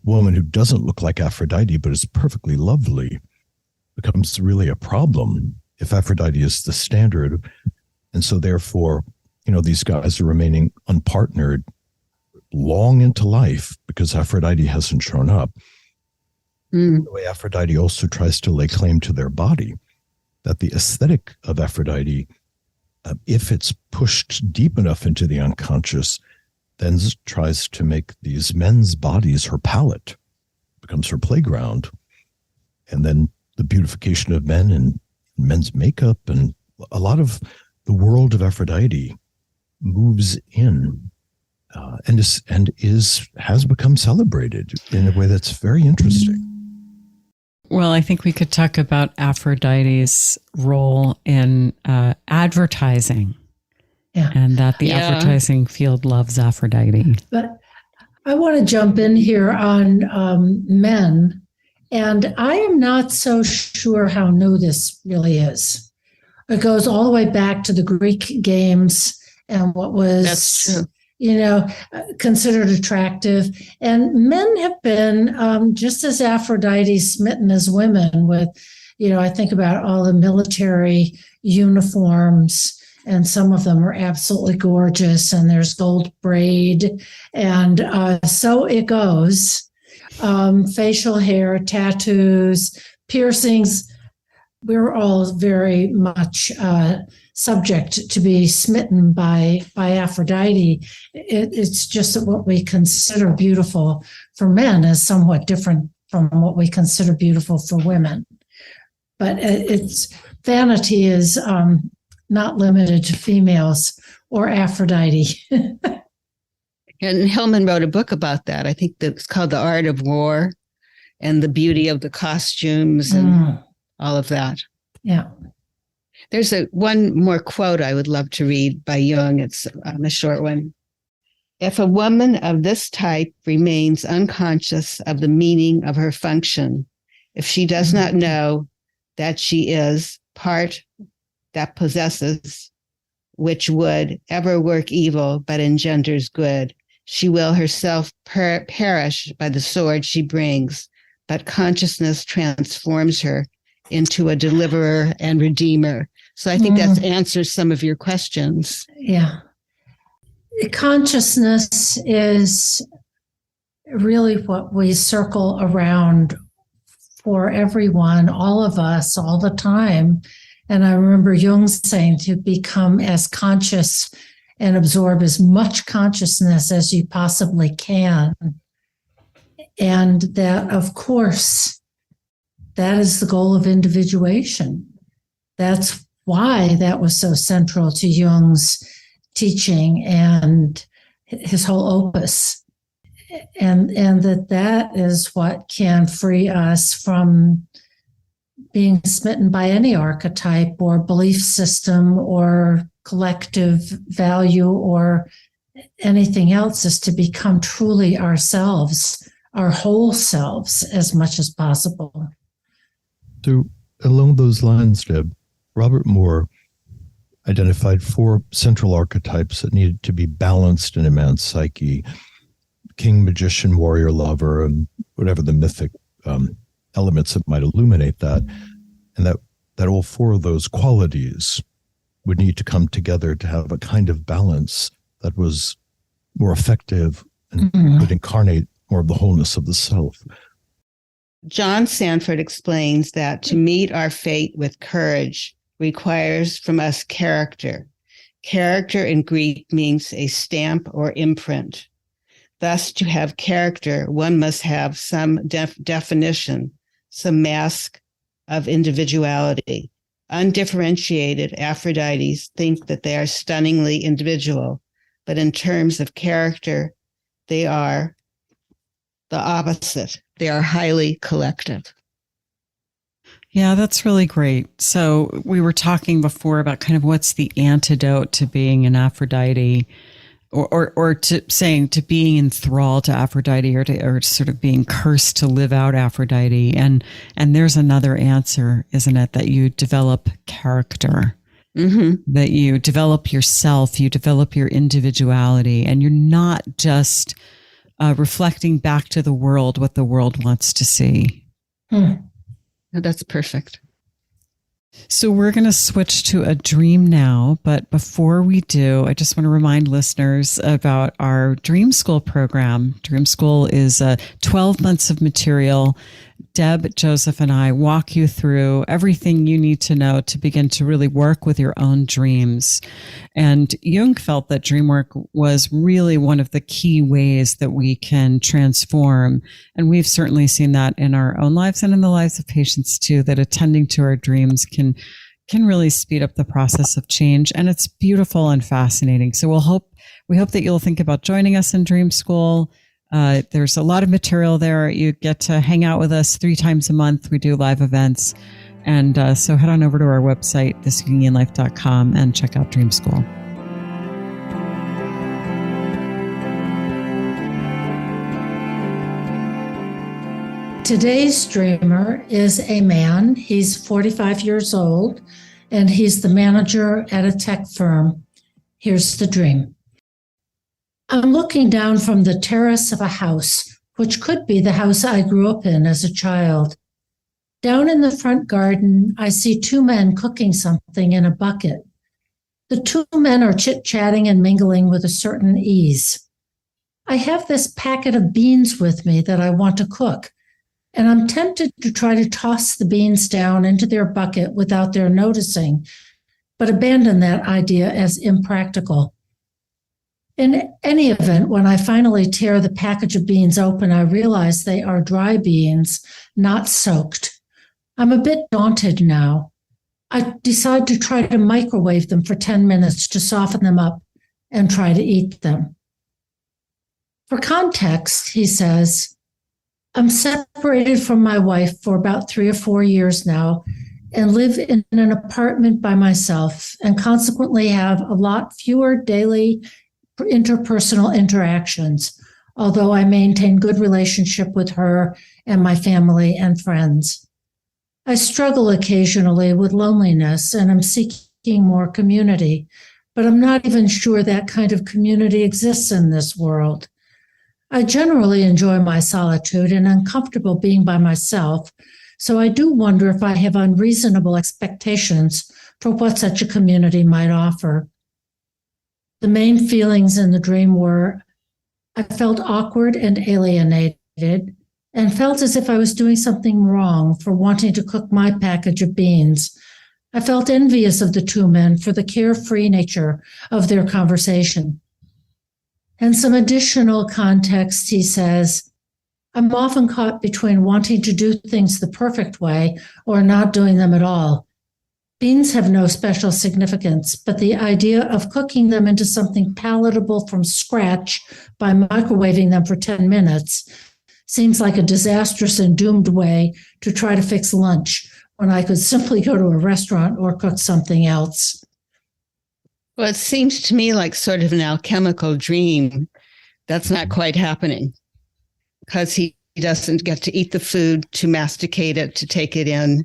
woman who doesn't look like Aphrodite but is perfectly lovely becomes really a problem if Aphrodite is the standard. And so therefore, these guys are remaining unpartnered long into life because Aphrodite hasn't shown up. The way Aphrodite also tries to lay claim to their body, that the aesthetic of Aphrodite, if it's pushed deep enough into the unconscious, then tries to make these men's bodies her palette, becomes her playground. And then the beautification of men and men's makeup and a lot of the world of Aphrodite moves in and has become celebrated in a way that's very interesting. Well, I think we could talk about Aphrodite's role in advertising. Yeah. And that the advertising field loves Aphrodite. But I want to jump in here on men. And I am not so sure how new this really is. It goes all the way back to the Greek games and what was, considered attractive. And men have been just as Aphrodite smitten as women with, I think about all the military uniforms. And some of them are absolutely gorgeous, and there's gold braid. And so it goes. Facial hair, tattoos, piercings. We're all very much subject to be smitten by Aphrodite. It's just that what we consider beautiful for men is somewhat different from what we consider beautiful for women. But vanity is not limited to females or Aphrodite. And Hillman wrote a book about that. I think it's called The Art of War and the beauty of the costumes and all of that. Yeah. There's one more quote I would love to read by Jung. It's a short one. If a woman of this type remains unconscious of the meaning of her function, if she does not know that she is part that possesses, which would ever work evil but engenders good, she will herself perish by the sword she brings, but consciousness transforms her into a deliverer and redeemer. So I think that answers some of your questions. Yeah. Consciousness is really what we circle around for everyone, all of us, all the time. And I remember Jung saying to become as conscious and absorb as much consciousness as you possibly can. And that, of course, that is the goal of individuation. That's why that was so central to Jung's teaching and his whole opus. And that is what can free us from being smitten by any archetype or belief system or collective value or anything else, is to become truly ourselves, our whole selves, as much as possible. So along those lines, Deb, Robert Moore identified 4 central archetypes that needed to be balanced in a man's psyche: king, magician, warrior, lover, and whatever the mythic elements that might illuminate that. And that all 4 of those qualities would need to come together to have a kind of balance that was more effective and would incarnate more of the wholeness of the self. John Sanford explains that to meet our fate with courage requires from us character. Character in Greek means a stamp or imprint. Thus, to have character, one must have some definition, some mask of individuality. Undifferentiated Aphrodites think that they are stunningly individual, but in terms of character, they are the opposite. They are highly collective. Yeah, that's really great. So we were talking before about kind of what's the antidote to being an Aphrodite, or to saying to being enthralled to Aphrodite, or sort of being cursed to live out Aphrodite. And there's another answer, isn't it? That you develop character, that you develop yourself, you develop your individuality, and you're not just reflecting back to the world what the world wants to see. That's perfect. So we're going to switch to a dream now. But before we do, I just want to remind listeners about our Dream School program. Dream School is 12 months of material. Deb, Joseph, and I walk you through everything you need to know to begin to really work with your own dreams. And Jung felt that dream work was really one of the key ways that we can transform. And we've certainly seen that in our own lives and in the lives of patients too, that attending to our dreams can really speed up the process of change. And it's beautiful and fascinating. So we hope that you'll think about joining us in Dream School. There's a lot of material there. You get to hang out with us 3 times a month. We do live events. And so head on over to our website, thisjungianlife.com, and check out Dream School. Today's dreamer is a man. He's 45 years old, and he's the manager at a tech firm. Here's the dream. I'm looking down from the terrace of a house, which could be the house I grew up in as a child. Down in the front garden, I see 2 men cooking something in a bucket. The 2 men are chit-chatting and mingling with a certain ease. I have this packet of beans with me that I want to cook, and I'm tempted to try to toss the beans down into their bucket without their noticing, but abandon that idea as impractical. In any event, when I finally tear the package of beans open, I realize they are dry beans, not soaked. I'm a bit daunted now. I decide to try to microwave them for 10 minutes to soften them up and try to eat them. For context, he says, I'm separated from my wife for about 3 or 4 years now and live in an apartment by myself, and consequently have a lot fewer daily interpersonal interactions, although I maintain good relationship with her and my family and friends. I struggle occasionally with loneliness and I'm seeking more community, but I'm not even sure that kind of community exists in this world. I generally enjoy my solitude and I'm comfortable being by myself, so I do wonder if I have unreasonable expectations for what such a community might offer. The main feelings in the dream were, I felt awkward and alienated and felt as if I was doing something wrong for wanting to cook my package of beans. I felt envious of the 2 men for the carefree nature of their conversation. And some additional context, he says, I'm often caught between wanting to do things the perfect way or not doing them at all. Beans have no special significance, but the idea of cooking them into something palatable from scratch by microwaving them for 10 minutes seems like a disastrous and doomed way to try to fix lunch when I could simply go to a restaurant or cook something else. Well, it seems to me like sort of an alchemical dream that's not quite happening because he doesn't get to eat the food, to masticate it, to take it in.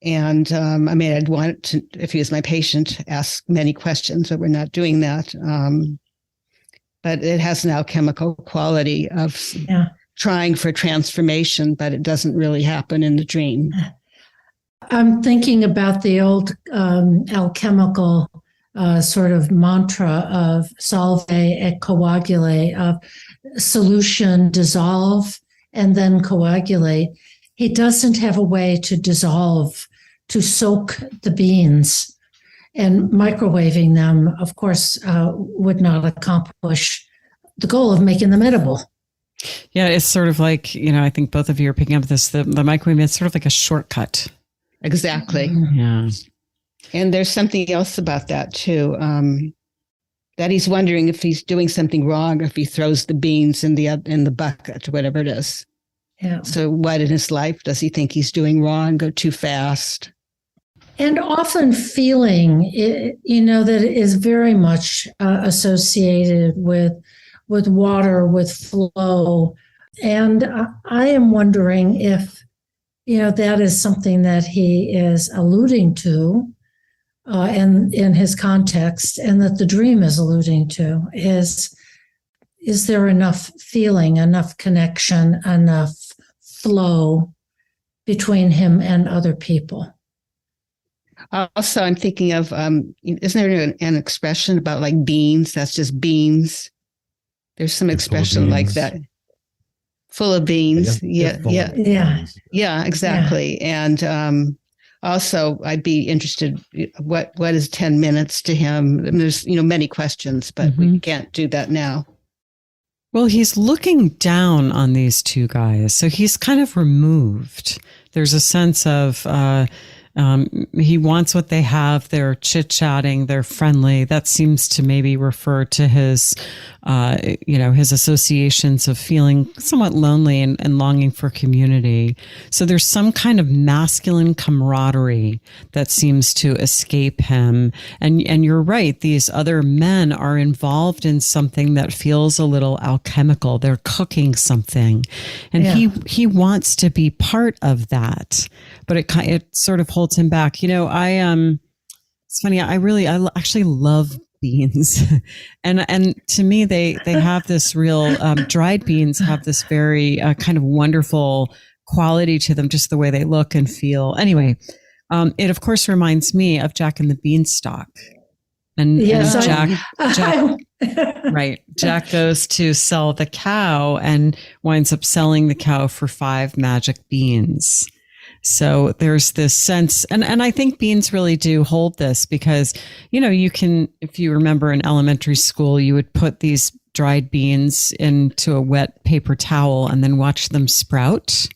And I'd want to, if he was my patient, ask many questions, but we're not doing that. But it has an alchemical quality of trying for transformation, but it doesn't really happen in the dream. I'm thinking about the old alchemical sort of mantra of solve et coagulate, of solution, dissolve, and then coagulate. He doesn't have a way to dissolve, to soak the beans. And microwaving them, of course, would not accomplish the goal of making them edible. Yeah, it's sort of like, I think both of you are picking up this, the microwave, it's sort of like a shortcut. Exactly. Yeah. And there's something else about that too, that he's wondering if he's doing something wrong, if he throws the beans in the bucket, whatever it is. Yeah. So what in his life does he think he's doing wrong, go too fast? And often feeling, that it is very much associated with water, with flow. And I am wondering if, that is something that he is alluding to in his context, and that the dream is alluding to. Is there enough feeling, enough connection, enough flow between him and other people? Also, I'm thinking of, isn't there an expression about like beans? That's just beans. There's some expression like that. Full of beans. Yeah, exactly. Yeah. And also, I'd be interested, what is 10 minutes to him? I mean, there's, many questions, but we can't do that now. Well, he's looking down on these two guys. So he's kind of removed. There's a sense of he wants what they have. They're chit-chatting. They're friendly. That seems to maybe refer to his, his associations of feeling somewhat lonely and longing for community. So there's some kind of masculine camaraderie that seems to escape him. And you're right. These other men are involved in something that feels a little alchemical. They're cooking something, and he wants to be part of that, but it sort of holds him back. It's funny. I actually love beans, and to me, they have this real dried beans have this very kind of wonderful quality to them, just the way they look and feel. Anyway, it of course reminds me of Jack and the Beanstalk, and Jack. Right. Jack goes to sell the cow and winds up selling the cow for 5 magic beans. So there's this sense, and I think beans really do hold this because, you can, if you remember in elementary school, you would put these dried beans into a wet paper towel and then watch them sprout.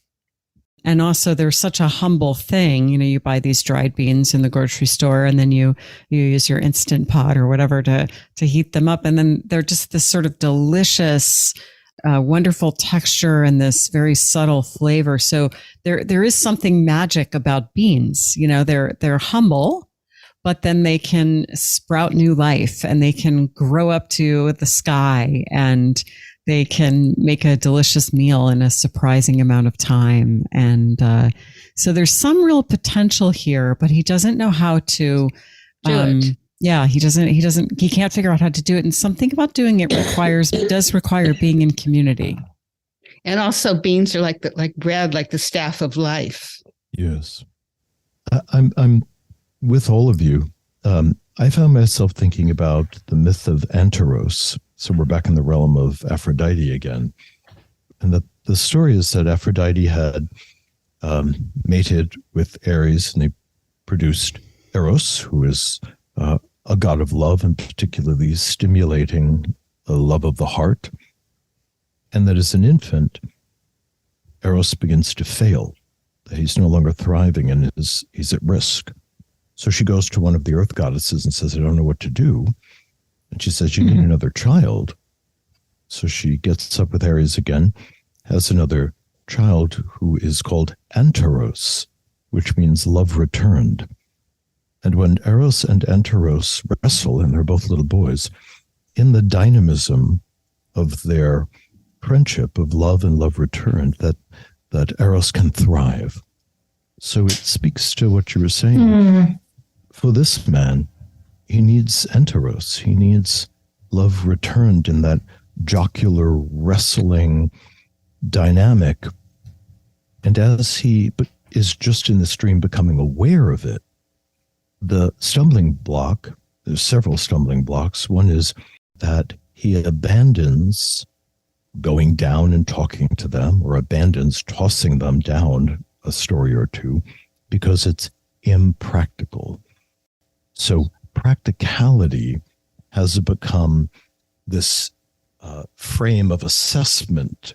And also there's such a humble thing, you buy these dried beans in the grocery store and then you use your Instant Pot or whatever to heat them up. And then they're just this sort of delicious, wonderful texture and this very subtle flavor. So there is something magic about beans. They're humble, but then they can sprout new life and they can grow up to the sky and they can make a delicious meal in a surprising amount of time. And so there's some real potential here, but he doesn't know how to do it. Yeah, he can't figure out how to do it. And something about doing it does require being in community. And also beans are like bread, like the staff of life. Yes. I'm with all of you. I found myself thinking about the myth of Anteros. So we're back in the realm of Aphrodite again. And the story is that Aphrodite had mated with Ares, and they produced Eros, who is a god of love, and particularly stimulating the love of the heart. And that as an infant, Eros begins to fail. He's no longer thriving and he's at risk. So she goes to one of the earth goddesses and says, I don't know what to do. And she says, you need another child. So she gets up with Ares again, has another child who is called Anteros, which means love returned. And when Eros and Anteros wrestle, and they're both little boys, in the dynamism of their friendship of love and love returned, that Eros can thrive. So it speaks to what you were saying. For this man, he needs Anteros. He needs love returned in that jocular, wrestling dynamic. And as he is just in this dream becoming aware of it, the stumbling block, there's several stumbling blocks. One is that he abandons going down and talking to them, or abandons tossing them down a story or two, because it's impractical. So practicality has become this frame of assessment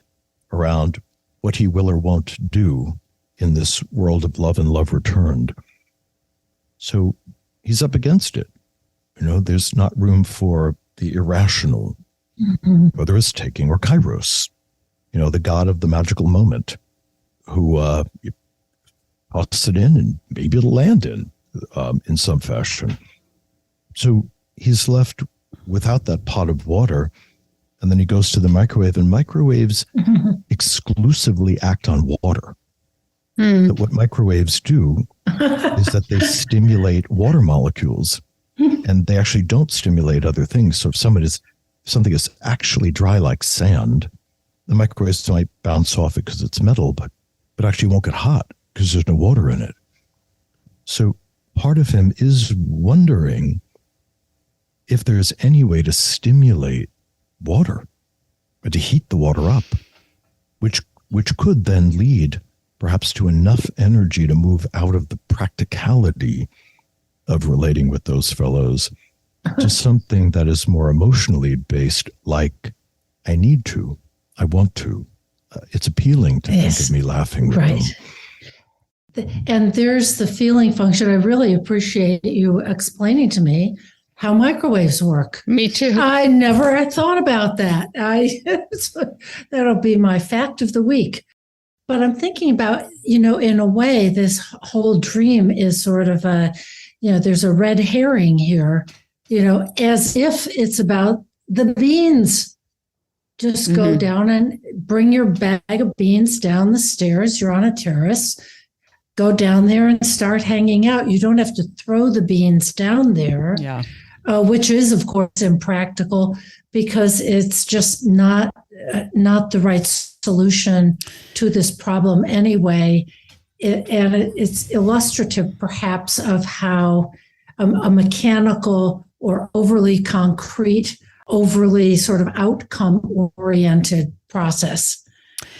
around what he will or won't do in this world of love and love returned. So he's up against it. There's not room for the irrational, or there is taking, or Kairos, the god of the magical moment, who you toss it in and maybe it'll land in some fashion. So he's left without that pot of water, and then he goes to the microwave, and microwaves exclusively act on water. That what microwaves do is that they stimulate water molecules, and they actually don't stimulate other things. So if something is actually dry like sand, the microwaves might bounce off it because it's metal, but actually won't get hot because there's no water in it. So part of him is wondering if there's any way to stimulate water, or to heat the water up, which could then lead perhaps to enough energy to move out of the practicality of relating with those fellows to something that is more emotionally based, like, I need to, I want to. It's appealing to think of me laughing with them. And there's the feeling function. I really appreciate you explaining to me how microwaves work. Me too. I never had thought about that. That'll be my fact of the week. But I'm thinking about, in a way, this whole dream is sort of there's a red herring here, as if it's about the beans. Just go down and bring your bag of beans down the stairs. You're on a terrace. Go down there and start hanging out. You don't have to throw the beans down there. Yeah. Which is, of course, impractical because it's just not the right solution to this problem anyway. And it's illustrative, perhaps, of how a mechanical or overly concrete, overly sort of outcome-oriented process,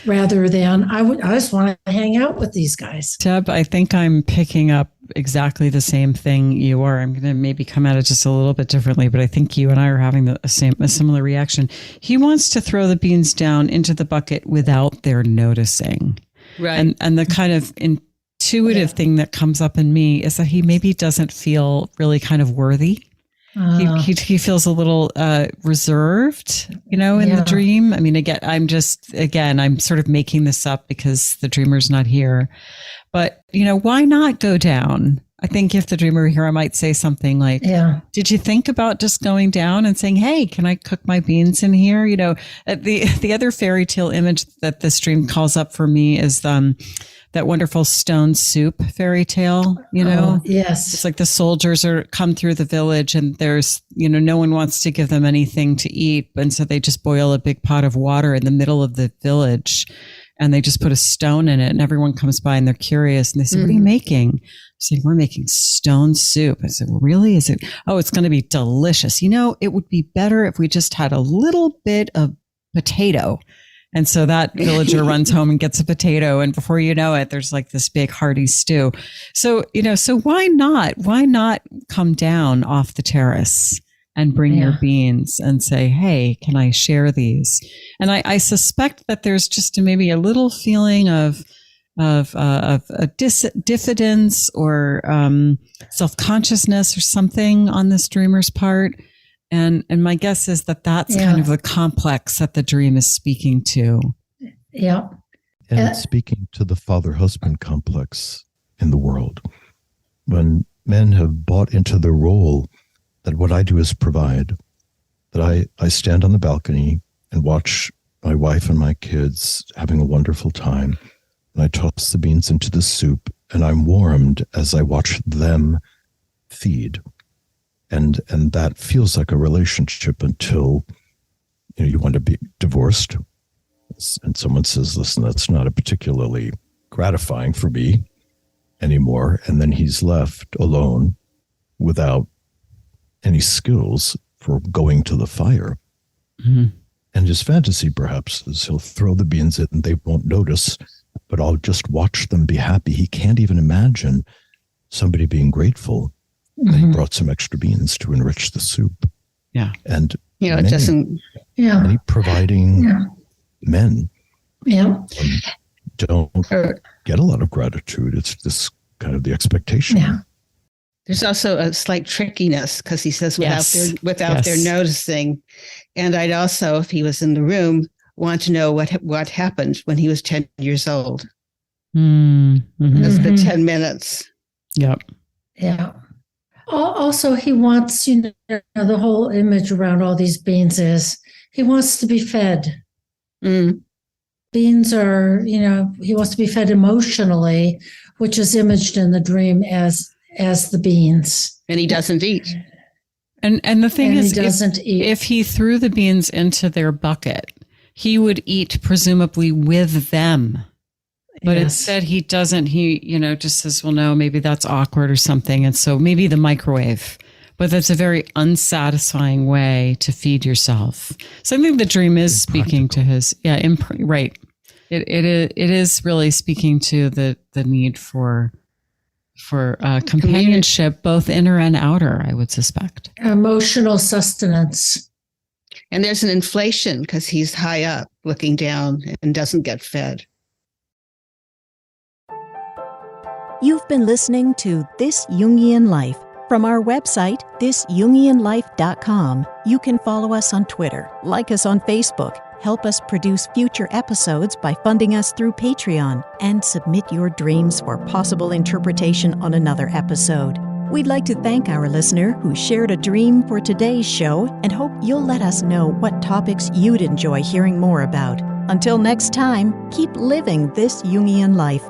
rather than I just want to hang out with these guys. Deb, I think I'm picking up exactly the same thing you are. I'm going to maybe come at it just a little bit differently, but I think you and I are having a similar reaction. He wants to throw the beans down into the bucket without their noticing. Right. And the kind of intuitive thing that comes up in me is that he maybe doesn't feel really kind of worthy. He feels a little reserved, in the dream. I mean, I'm sort of making this up because the dreamer's not here. But, why not go down? I think if the dreamer were here, I might say something like, did you think about just going down and saying, hey, can I cook my beans in here? The other fairy tale image that this dream calls up for me is that wonderful stone soup fairy tale, Yes. It's like the soldiers come through the village and there's, no one wants to give them anything to eat. And so they just boil a big pot of water in the middle of the village and they just put a stone in it and everyone comes by and they're curious and they say, what are you making? I say, we're making stone soup. I said, well, really? Is it? Oh, it's going to be delicious. It would be better if we just had a little bit of potato. And so that villager runs home and gets a potato. And before you know it, there's like this big hearty stew. So, so why not come down off the terrace and bring your beans and say, hey, can I share these? And I suspect that there's just maybe a little feeling of a diffidence or self-consciousness or something on this dreamer's part. And my guess is that that's kind of the complex that the dream is speaking to. Yeah. And speaking to the father-husband complex in the world. When men have bought into the role that what I do is provide, that I stand on the balcony and watch my wife and my kids having a wonderful time, and I toss the beans into the soup, and I'm warmed as I watch them feed. And that feels like a relationship until you want to be divorced, and someone says, listen, that's not a particularly gratifying for me anymore, and then he's left alone without any skills for going to the fire. Mm-hmm. And his fantasy perhaps is he'll throw the beans in and they won't notice, but I'll just watch them be happy. He can't even imagine somebody being grateful that he brought some extra beans to enrich the soup. Yeah. And it doesn't. Yeah. Many providing men don't get a lot of gratitude. It's this kind of the expectation. Yeah. There's also a slight trickiness because he says without their noticing. And I'd also, if he was in the room, want to know what happened when he was 10 years old. It's been 10 minutes. Yep. Yeah. Also, he wants, the whole image around all these beans is he wants to be fed. Beans are, he wants to be fed emotionally, which is imaged in the dream as the beans. And he doesn't eat. And the thing is, he doesn't eat. If he threw the beans into their bucket, he would eat presumably with them. But instead he doesn't, he, just says, well, no, maybe that's awkward or something. And so maybe the microwave, but that's a very unsatisfying way to feed yourself. So I think the dream is speaking to his, right. It is really speaking to the need for companionship, both inner and outer, I would suspect. Emotional sustenance. And there's an inflation because he's high up looking down and doesn't get fed. You've been listening to This Jungian Life. From our website, thisjungianlife.com, you can follow us on Twitter, like us on Facebook, help us produce future episodes by funding us through Patreon, and submit your dreams for possible interpretation on another episode. We'd like to thank our listener who shared a dream for today's show and hope you'll let us know what topics you'd enjoy hearing more about. Until next time, keep living this Jungian life.